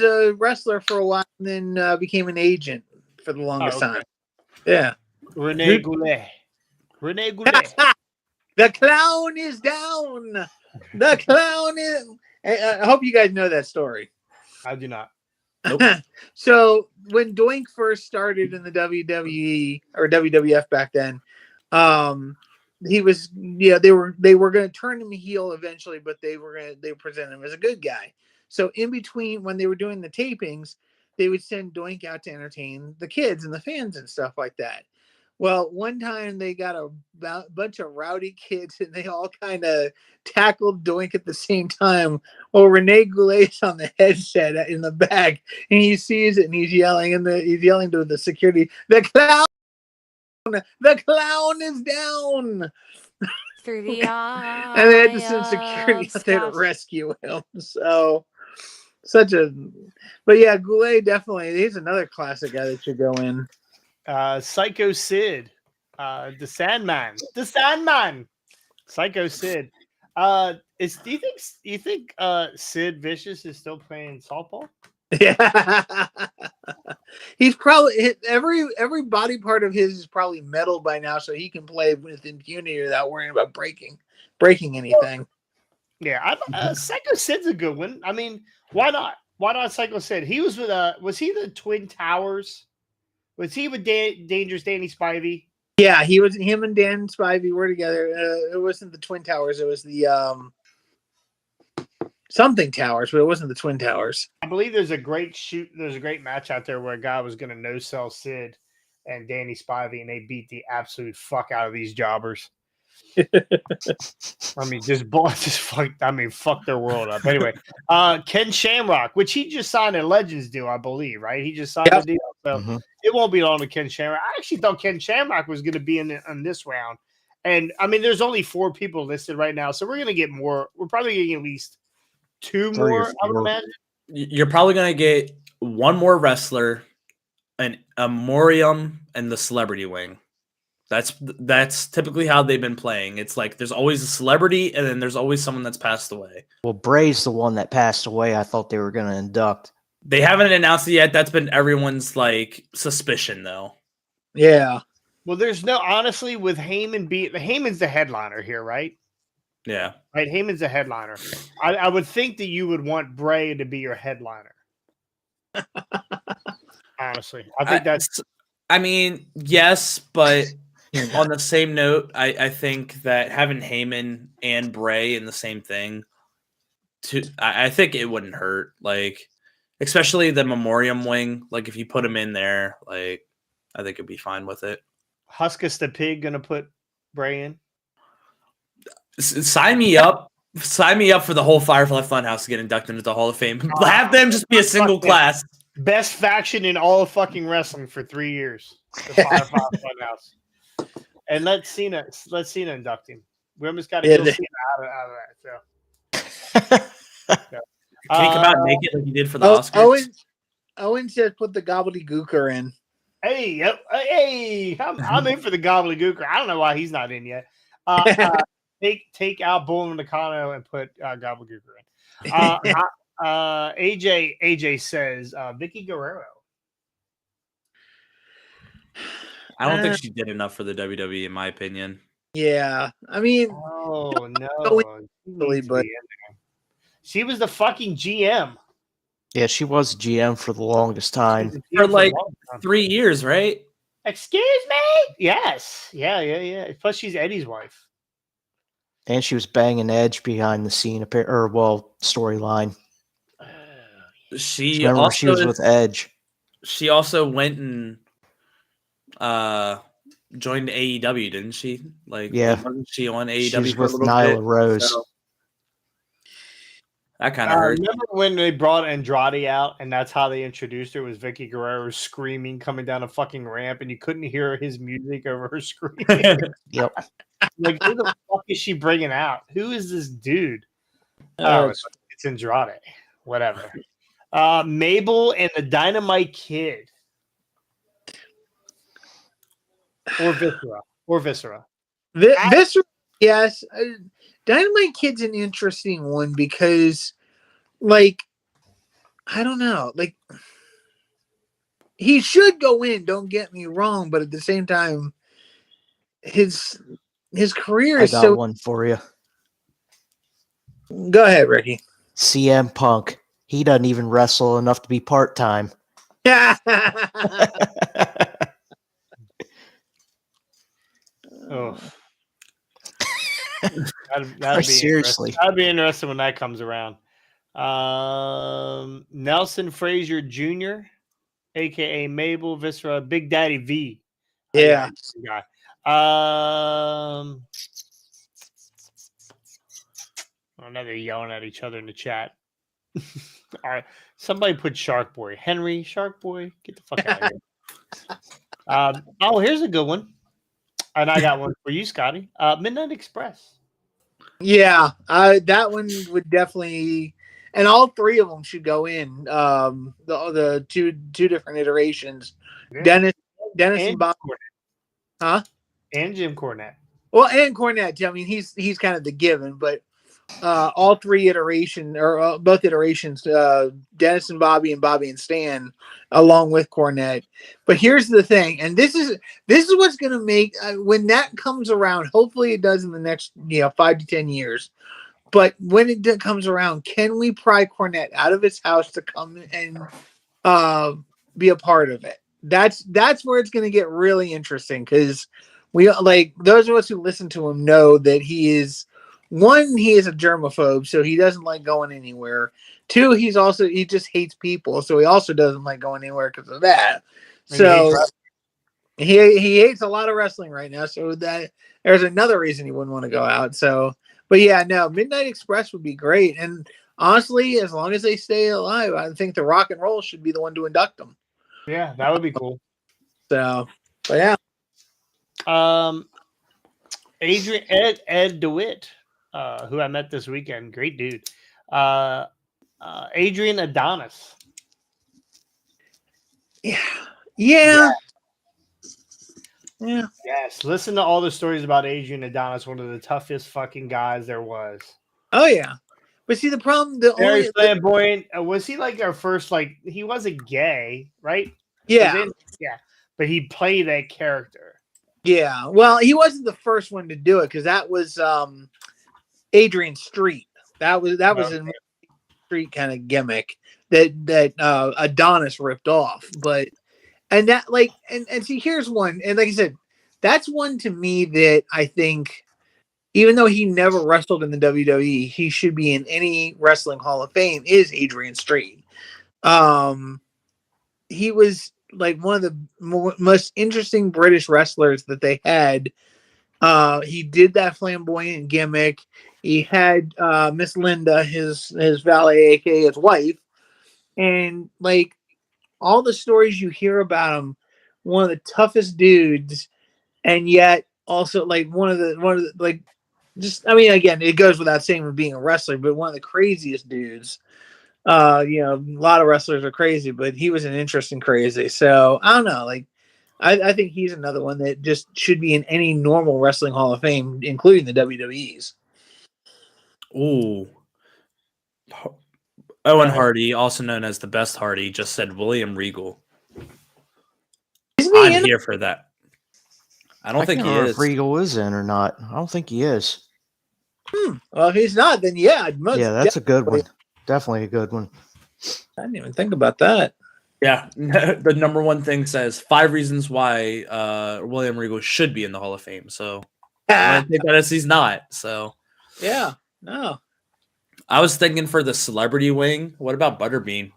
a wrestler for a while and then became an agent for the longest time. Yeah. Rene Goulet. Rene Goulet. The clown is down. The clown is. I hope you guys know that story. I do not. Nope. So when Doink first started in the WWE or WWF back then, he was they were going to turn him heel eventually, but they present him as a good guy. So in between when they were doing the tapings, they would send Doink out to entertain the kids and the fans and stuff like that. Well, one time they got a bunch of rowdy kids and they all kind of tackled Doink at the same time. Well, Rene Goulet's on the headset in the back and he sees it and he's yelling to the security, the clown is down. Through the eye. And they had to send security out there to rescue him. So but yeah, Goulet definitely, he's another classic guy that should go in. Psycho Sid, the Sandman, Psycho Sid. Do you think Sid Vicious is still playing softball? Yeah, he's probably every body part of his is probably metal by now, so he can play with impunity without worrying about breaking anything. Yeah, Psycho Sid's a good one. I mean, why not? Why not Psycho Sid? He was with was he the Twin Towers? Was he with Dangerous Danny Spivey? Yeah, him and Dan Spivey were together. It wasn't the Twin Towers. It was the something Towers, but it wasn't the Twin Towers. I believe there's a great match out there where a guy was going to no-sell Sid and Danny Spivey, and they beat the absolute fuck out of these jobbers. I mean, fuck their world up. Anyway, Ken Shamrock, which he just signed a Legends deal, I believe, right? He just signed a deal, so it won't be long to Ken Shamrock. I actually thought Ken Shamrock was going to be in this round, and I mean, there's only 4 people listed right now, so we're going to get more. We're probably getting at least 2 more. I would imagine. You're probably going to get 1 more wrestler, a Morium, and the celebrity wing. That's typically how they've been playing. It's like there's always a celebrity, and then there's always someone that's passed away. Well, Bray's the one that passed away. I thought they were going to induct. They haven't announced it yet. That's been everyone's suspicion, though. Yeah. Well, there's no honestly with Heyman's the headliner here, right? Yeah. Right. Heyman's the headliner. I would think that you would want Bray to be your headliner. Honestly, I think that's. I mean, yes, but. On the same note, I think that having Heyman and Bray in the same thing, I think it wouldn't hurt. Especially the Memoriam wing. If you put him in there, I think it'd be fine with it. Huskus the Pig gonna put Bray in? Sign me up. Sign me up for the whole Firefly Funhouse to get inducted into the Hall of Fame. Have them just be a single class. Best faction in all of fucking wrestling for 3 years. The Firefly Funhouse. And let Cena induct him. We almost got to get Cena out of that. So. Can he come out naked like he did for the Oscars? Owen said put the gobbledygooker in. Hey, I'm in for the gobbledygooker. I don't know why he's not in yet. Take out Bull Nakano and put gobbledygooker in. AJ says Vicky Guerrero. I don't think she did enough for the WWE, in my opinion. Yeah, I mean, oh no, but she was the fucking GM. Yeah, she was GM for the longest time. For 3 years, right? Excuse me? Yes. Yeah. Plus, she's Eddie's wife. And she was banging Edge behind the scene, storyline. She was with Edge. She also went and joined AEW, didn't she? Wasn't she on AEW? She was with Nyla Rose. So that kind of hurt. Remember when they brought Andrade out, and that's how they introduced her? Was Vicky Guerrero screaming coming down a fucking ramp, and you couldn't hear his music over her screaming. Yep. Who the fuck is she bringing out? Who is this dude? Oh, it's Andrade. Whatever. Mabel and the Dynamite Kid. Or Viscera. Viscera Yes, Dynamite Kid's an interesting one because, like, I don't know, like he should go in. Don't get me wrong, but at the same time, his career I is got so. one for you. Go ahead, Ricky. CM Punk. He doesn't even wrestle enough to be part time. Oh, that'd be Seriously. interesting. That'd be interesting when that comes around. Nelson Frazier Jr., aka Mabel Viscera, Big Daddy V. Yeah. Guy. Oh, now they're yelling at each other in the chat. All right, somebody put Shark Boy. Henry Shark Boy, get the fuck out of here. Oh, here's a good one, and I got one for you, Scotty. Midnight Express. Yeah, that one would definitely, and all three of them should go in. The two different iterations. Yeah. Dennis And and Bob, huh? And Jim Cornette. Well, and Cornette. I mean, he's kind of the given, but all three iterations or both iterations, Dennis and Bobby and Stan, along with Cornette. But here's the thing, and this is what's going to make when that comes around. Hopefully, it does in the next 5 to 10 years. But when it comes around, can we pry Cornette out of his house to come and be a part of it? That's where it's going to get really interesting because we like those of us who listen to him know that he is a germaphobe, so he doesn't like going anywhere. Two, he just hates people, so he also doesn't like going anywhere because of that. So he hates a lot of wrestling right now, so that there's another reason he wouldn't want to go out. So, but yeah, no, Midnight Express would be great, and honestly, as long as they stay alive, I think the Rock and Roll should be the one to induct them. Yeah, that would be cool. So, but yeah. Ed DeWitt, who I met this weekend, great dude. Adrian Adonis. Yeah. Yes. Listen to all the stories about Adrian Adonis, one of the toughest fucking guys there was. Oh yeah. But see the problem, Very flamboyant. Was he like our first? Like he wasn't gay, right? Yeah. Yeah. But he played that character. Yeah. Well, he wasn't the first one to do it because that was Adrian Street. That was a Street kind of gimmick that Adonis ripped off. But and that and see here's one, and like I said, that's one to me that I think even though he never wrestled in the WWE, he should be in any wrestling Hall of Fame is Adrian Street. He was like one of the most interesting British wrestlers that they had. He did that flamboyant gimmick. He had Miss Linda, his valet, aka his wife, and like all the stories you hear about him, one of the toughest dudes, and yet also like one of the like just I mean again it goes without saying with being a wrestler, but one of the craziest dudes. A lot of wrestlers are crazy, but he was an interesting crazy. So I don't know, like I think he's another one that just should be in any normal wrestling Hall of Fame, including the WWE's. Ooh. Owen Hardy, also known as the Best Hardy, just said William Regal. I'm here for that. I don't think he is. If Regal is in or not. I don't think he is. Well, if he's not, then yeah, that's a good one. Definitely a good one. I didn't even think about that. Yeah, the number one thing says 5 reasons why William Regal should be in the Hall of Fame. So I think that is he's not. So yeah, no. I was thinking for the celebrity wing. What about Butterbean?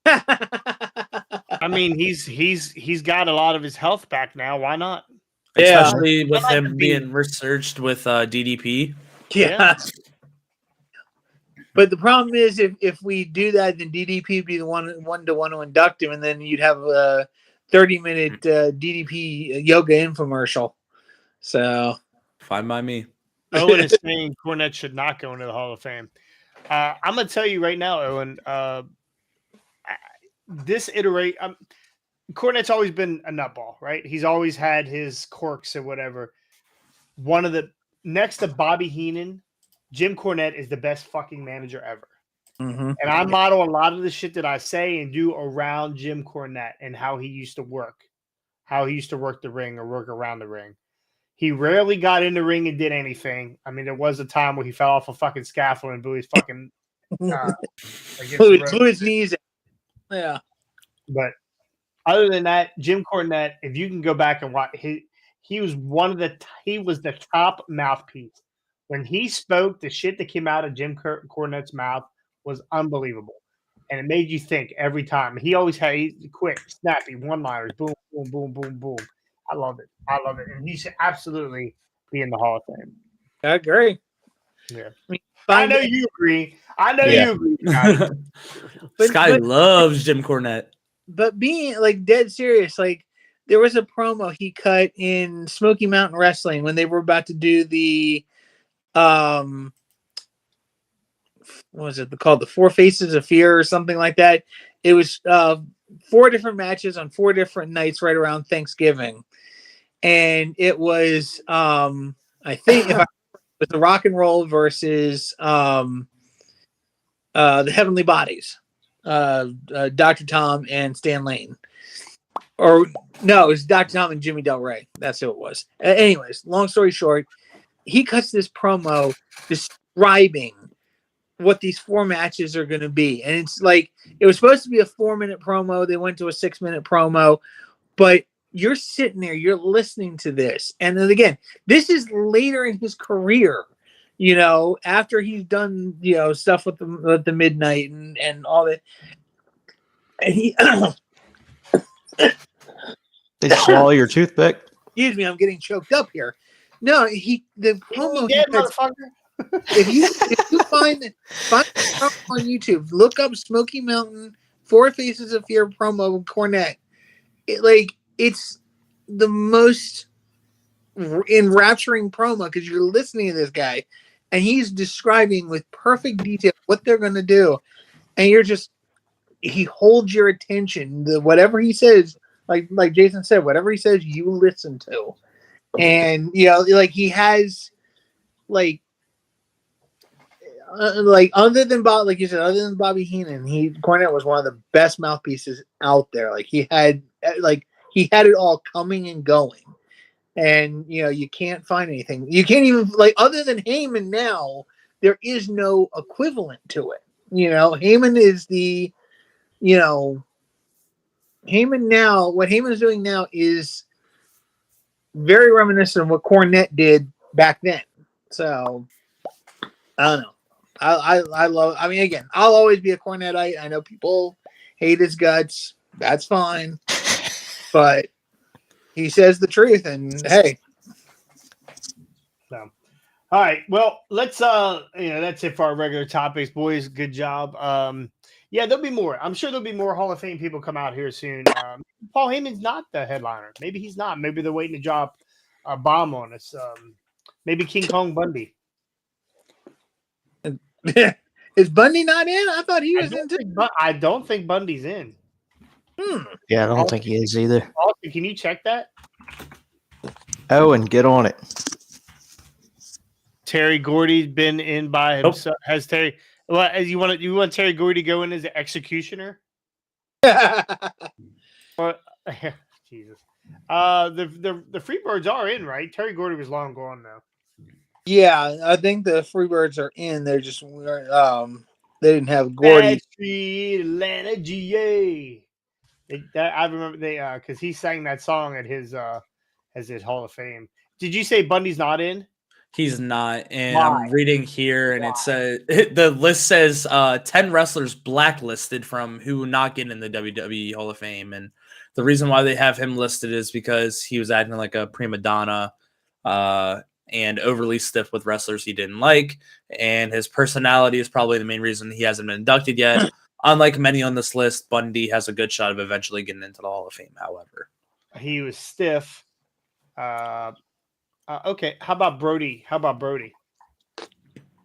I mean, he's got a lot of his health back now. Why not? Especially with him being researched with DDP. Yeah. But the problem is, if we do that, then DDP would be the one to want to induct him, and then you'd have a 30-minute DDP yoga infomercial. So fine by me. Owen is saying Cornette should not go into the Hall of Fame. I'm gonna tell you right now, Owen. This Cornette's always been a nutball, right? He's always had his quirks or whatever. One of the next to Bobby Heenan, Jim Cornette is the best fucking manager ever. Mm-hmm. And I model a lot of the shit that I say and do around Jim Cornette and how he used to work the ring or work around the ring. He rarely got in the ring and did anything. I mean, there was a time where he fell off a fucking scaffold and blew his fucking Blew his knees. Yeah. But other than that, Jim Cornette, if you can go back and watch, he was he was the top mouthpiece. When he spoke, the shit that came out of Jim Cornette's mouth was unbelievable. And it made you think every time. He always had quick, snappy one-liners, boom, boom, boom, boom, boom. I love it. And he should absolutely be in the Hall of Fame. I agree. Yeah. I know you agree. You agree, Scotty. Scotty loves Jim Cornette. But being like dead serious, like there was a promo he cut in Smoky Mountain Wrestling when they were about to do the what was it called? The Four Faces of Fear or something like that. It was 4 different matches on 4 different nights right around Thanksgiving. And it was I think it was the Rock and Roll versus the Heavenly Bodies. Dr. Tom and Stan Lane. Or no, it was Dr. Tom and Jimmy Del Rey. That's who it was. Anyways, long story short, he cuts this promo describing what these 4 matches are going to be. And it's like, it was supposed to be a 4-minute promo. They went to a 6-minute promo, but you're sitting there, you're listening to this. And then again, this is later in his career, you know, after he's done, you know, stuff with the Midnight and all that. And he, Did you swallow your toothpick? excuse me, I'm getting choked up here. No, the promo. Motherfucker. If you find the promo on YouTube, look up Smoky Mountain 4 Faces of Fear promo with Cornette. It's the most enrapturing promo because you're listening to this guy and he's describing with perfect detail what they're going to do, and he holds your attention. Whatever he says, like Jason said, whatever he says, you listen to, and you know, like he has other than like you said, other than Bobby Heenan, Cornette was one of the best mouthpieces out there. Like he had it all coming and going, and you know, you can't find anything. You can't even other than Heyman now. There is no equivalent to it. You know, Heyman is Heyman now. What Heyman is doing now is very reminiscent of what Cornette did back then. So I don't know. I love. I mean, again, I'll always be a Cornetteite. I know people hate his guts. That's fine, but he says the truth, and hey. So, all right. Well, let's that's it for our regular topics, boys. Good job. Yeah, there'll be more. I'm sure there'll be more Hall of Fame people come out here soon. Paul Heyman's not the headliner. Maybe he's not. Maybe they're waiting to drop a bomb on us. Maybe King Kong Bundy. Is Bundy not in? I thought he was in too. I don't think Bundy's in. Yeah, I don't think he is either. Austin, can you check that? Oh, and get on it. Terry Gordy's been in by himself. Has Terry? Well, as you want Terry Gordy to go in as the executioner? Or Jesus. The Freebirds are in, right? Terry Gordy was long gone now. Yeah, I think the Freebirds are in. They're just they didn't have Gordy. Bad Street, Atlanta, GA. I remember because he sang that song at his Hall of Fame. Did you say Bundy's not in? He's not, and Why? I'm reading here, and it says the list says 10 wrestlers blacklisted from who not getting in the WWE Hall of Fame, and the reason why they have him listed is because he was acting like a prima donna and overly stiff with wrestlers he didn't like, and his personality is probably the main reason he hasn't been inducted yet. Unlike many on this list, Bundy has a good shot of eventually getting into the Hall of Fame. However, he was stiff. Okay, how about Brody?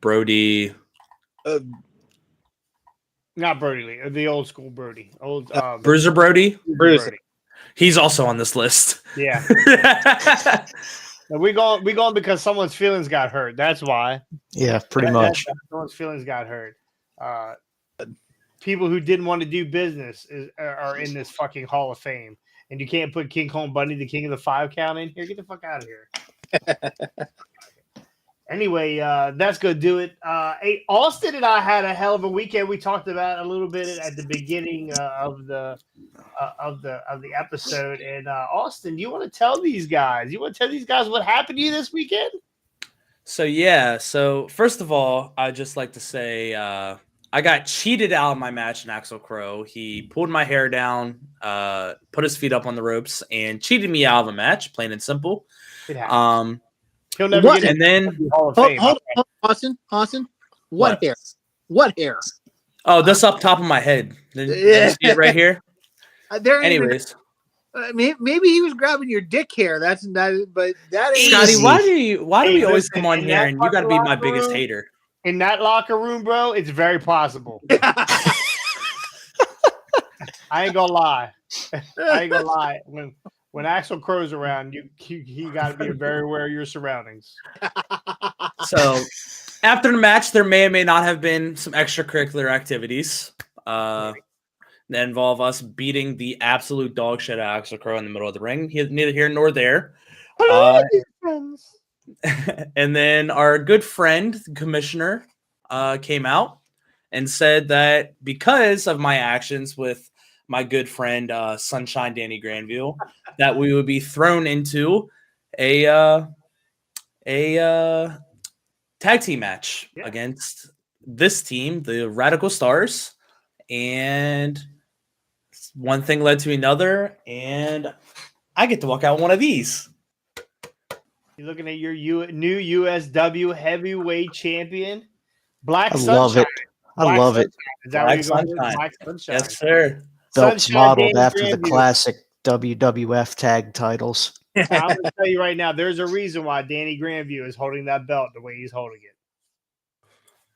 Brody. Not Brody Lee, the old school Brody. Bruiser Brody? Bruiser. He's also on this list. Yeah. No, we going because someone's feelings got hurt. That's why. Yeah, pretty much. Someone's feelings got hurt. People who didn't want to do business are in this fucking Hall of Fame, and you can't put King Kong Bundy, the King of the Five Count, in here. Get the fuck out of here. Anyway, that's gonna do it. Hey, Austin and I had a hell of a weekend. We talked about a little bit at the beginning of the episode. And Austin, do you want to tell these guys? You want to tell these guys what happened to you this weekend? So first of all, I'd just like to say I got cheated out of my match in Axel Crow. He pulled my hair down, put his feet up on the ropes, and cheated me out of a match, plain and simple. It happened. He'll never What? get And then Hall of Fame. Hold, Austin. What hair? What hair? oh, this up top of my head. Did you see it right here? There ain't Anyways, maybe he was grabbing your dick hair. But that ain't Scotty, Easy. why do Hey, we always listen, come on in here that and you got to be my fucking biggest locker room- hater? In that locker room, bro, it's very possible. I ain't gonna lie. When Axel Crow's around, you got to be very aware of your surroundings. So after the match, there may or may not have been some extracurricular activities that involve us beating the absolute dog shit out of Axel Crow in the middle of the ring. He's neither here nor there. And then our good friend, the commissioner, came out and said that because of my actions with my good friend Sunshine Danny Granville, that we would be thrown into a tag team match against this team, the Radical Stars, and one thing led to another, and I get to walk out one of these. You're looking at your new USW heavyweight champion, Black I Sunshine. love it. Black love it. Sunshine. Is that Black what you're going with? Sunshine. Black Sunshine. Yes, sir. Belts Sunshine modeled Danny after the Granville. classic WWF tag titles. I'm going to tell you right now, there's a reason why Danny Granville is holding that belt the way he's holding it.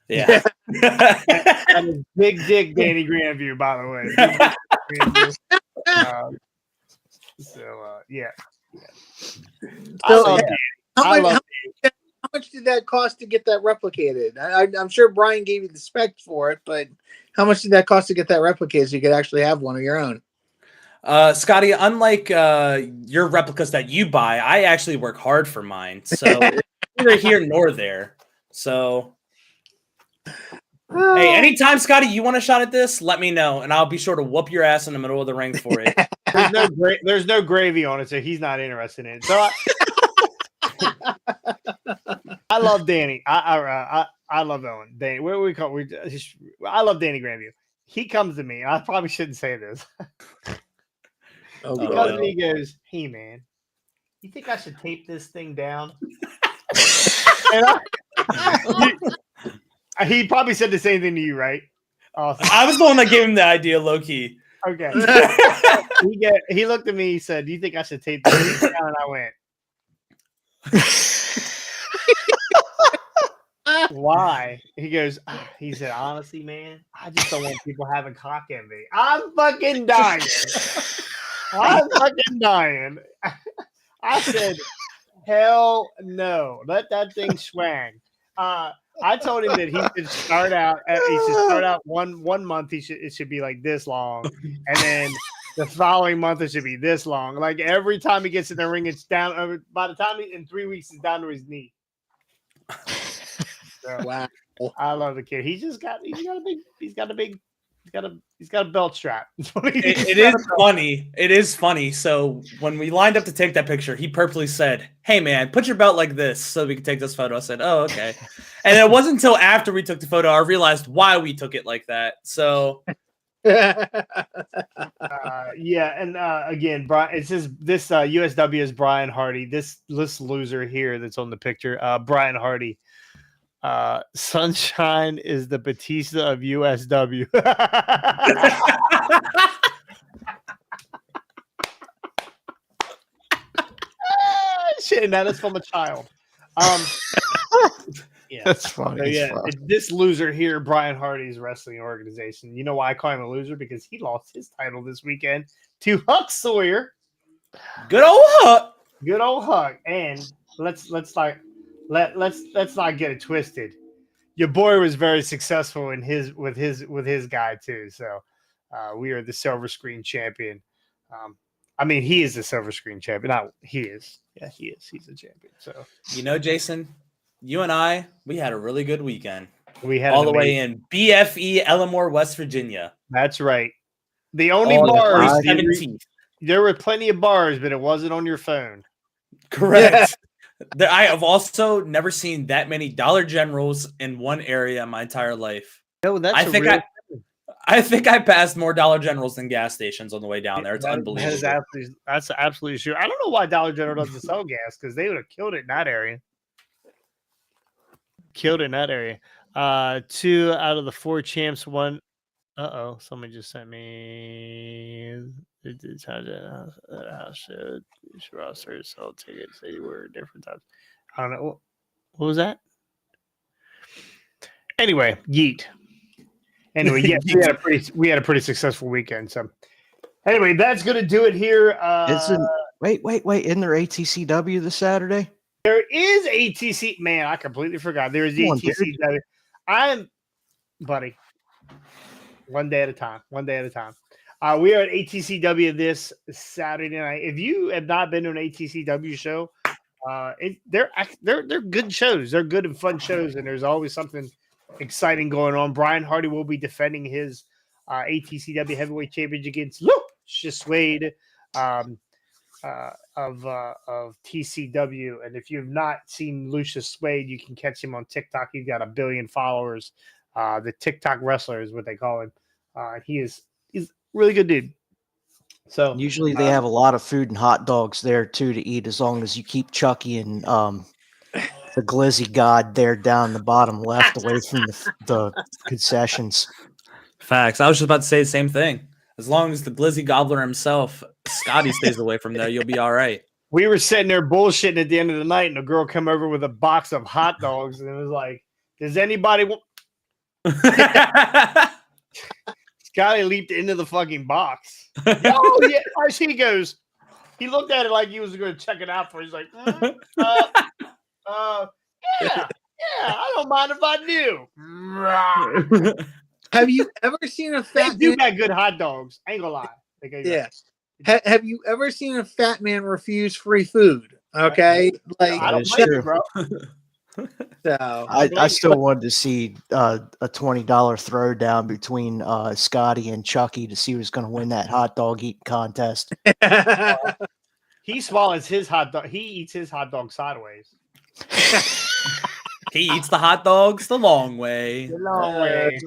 Yeah. That is big dick Danny Granville, by the way. Big dick Granville. Yeah. I So, love yeah. Danny. How I much, love how much did that cost to get that replicated? I'm sure Brian gave you the spec for it, but how much did that cost to get that replicated so you could actually have one of your own? Scotty, unlike your replicas that you buy, I actually work hard for mine. So it's neither here nor there. So hey, anytime, Scotty, you want a shot at this, let me know, and I'll be sure to whoop your ass in the middle of the ring for it. There's no gravy on it, so he's not interested in it. So I love Danny. I love Owen. Danny. What do we call? I love Danny Granville. He comes to me. I probably shouldn't say this. He comes to me. He goes, "Hey man, you think I should tape this thing down?" And he probably said the same thing to you, right? Awesome. I was the one that gave him the idea, low key. Okay. He looked at me. He said, "Do you think I should tape this thing down?" And I went, "Why?" He goes, he said, "Honestly, man, I just don't want people having cock envy." I'm fucking dying. I'm fucking dying. I said, "Hell no. Let that thing swang." I told him that he should start out. One month. It should be like this long, and then the following month it should be this long. Like every time he gets in the ring, it's down. By the time in 3 weeks, it's down to his knee. So, Wow. I love the kid. He's got a belt strap. It is funny. It is funny. So when we lined up to take that picture, he purposely said, "Hey man, put your belt like this so we can take this photo." I said, "Oh, okay." And it wasn't until after we took the photo I realized why we took it like that. So yeah, and again, Brian, it says this USW is Brian Hardy. This loser here that's on the picture, Brian Hardy. Sunshine is the Batista of USW. Shit, and that is from a child. Yeah, That's funny. so, yeah, this loser here, Brian Hardy's wrestling organization. You know why I call him a loser? Because he lost his title this weekend to Huck Sawyer. good old Huck. Good old Huck. And let's not get it twisted. Your boy was very successful in with his guy too. So we are the silver screen champion. I mean, he is the silver screen champion. Not he is. Yeah, he is. He's a champion. So Jason, you and I, we had a really good weekend. we had all the way in BFE, Elmore, West Virginia. That's right. The only All bars. the 17th. There were plenty of bars, but it wasn't on your phone. Correct. I have also never seen that many Dollar Generals in one area in my entire life. No, that's I think I passed more Dollar Generals than gas stations on the way down there. It's unbelievable. That's absolutely true. I don't know why Dollar General doesn't sell gas because they would have killed it in that area. Killed it in that area. 2 out of the 4 champs won. Somebody just sent me. It's how the house showed roster sell tickets. They were different times. I don't know. What was that? Anyway, yeet. Anyway, yes, we had a pretty successful weekend. So, anyway, that's gonna do it here. Wait! Isn't there ATCW this Saturday? There is ATC. Man, I completely forgot. There is ATCW. Buddy. One day at a time. We are at ATCW this Saturday night. If you have not been to an ATCW show, they're good shows. They're good and fun shows, and there's always something exciting going on. Brian Hardy will be defending his ATCW Heavyweight Championship against Lucius Wade of TCW. And if you've not seen Lucius Wade, you can catch him on TikTok. He's got 1 billion followers. The TikTok wrestler is what they call him. He's a really good dude. So usually they have a lot of food and hot dogs there too to eat, as long as you keep Chucky and the Glizzy God there down the bottom left, away from the concessions. Facts. I was just about to say the same thing. As long as the Glizzy Gobbler himself, Scotty, stays away from there, you'll be all right. We were sitting there bullshitting at the end of the night, and a girl come over with a box of hot dogs, and it was like, "Does anybody want?" Scotty leaped into the fucking box. Oh yeah! She goes. He looked at it like he was going to check it out for. He's like, yeah, I don't mind if I do. Have you ever seen a fat? They do got good hot dogs. I ain't gonna lie. Yes. Have you ever seen a fat man refuse free food? Okay, like I don't blame you, bro. So I still wanted to see a $20 throwdown between Scotty and Chucky to see who's going to win that hot dog eating contest. He swallows his hot dog. He eats his hot dog sideways. He eats the hot dogs the long way. The long way.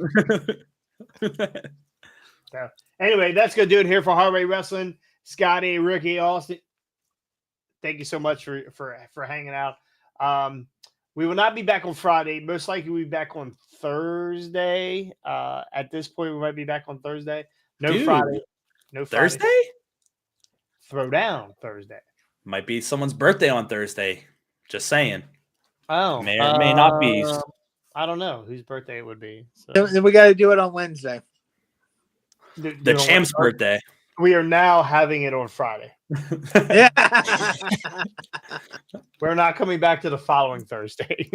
So, anyway, that's going to do it here for Hard Way Wrestling. Scotty, Ricky, Austin, thank you so much for hanging out. We will not be back on Friday. Most likely we'll be back on Thursday. At this point, we might be back on Thursday. Friday. No Friday. Thursday? Throwdown Thursday. Might be someone's birthday on Thursday. Just saying. Oh. May or may not be. I don't know whose birthday it would be. So. Then we got to do it on Wednesday. The champ's birthday. We are now having it on Friday. Yeah. We're not coming back to the following Thursday.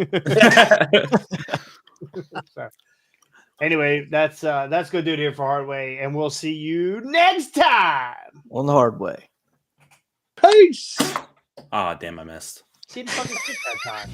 So, anyway, that's going to do it here for Hard Way, and we'll see you next time on the Hard Way. Peace. Oh, damn, I missed. See the fucking shit that time.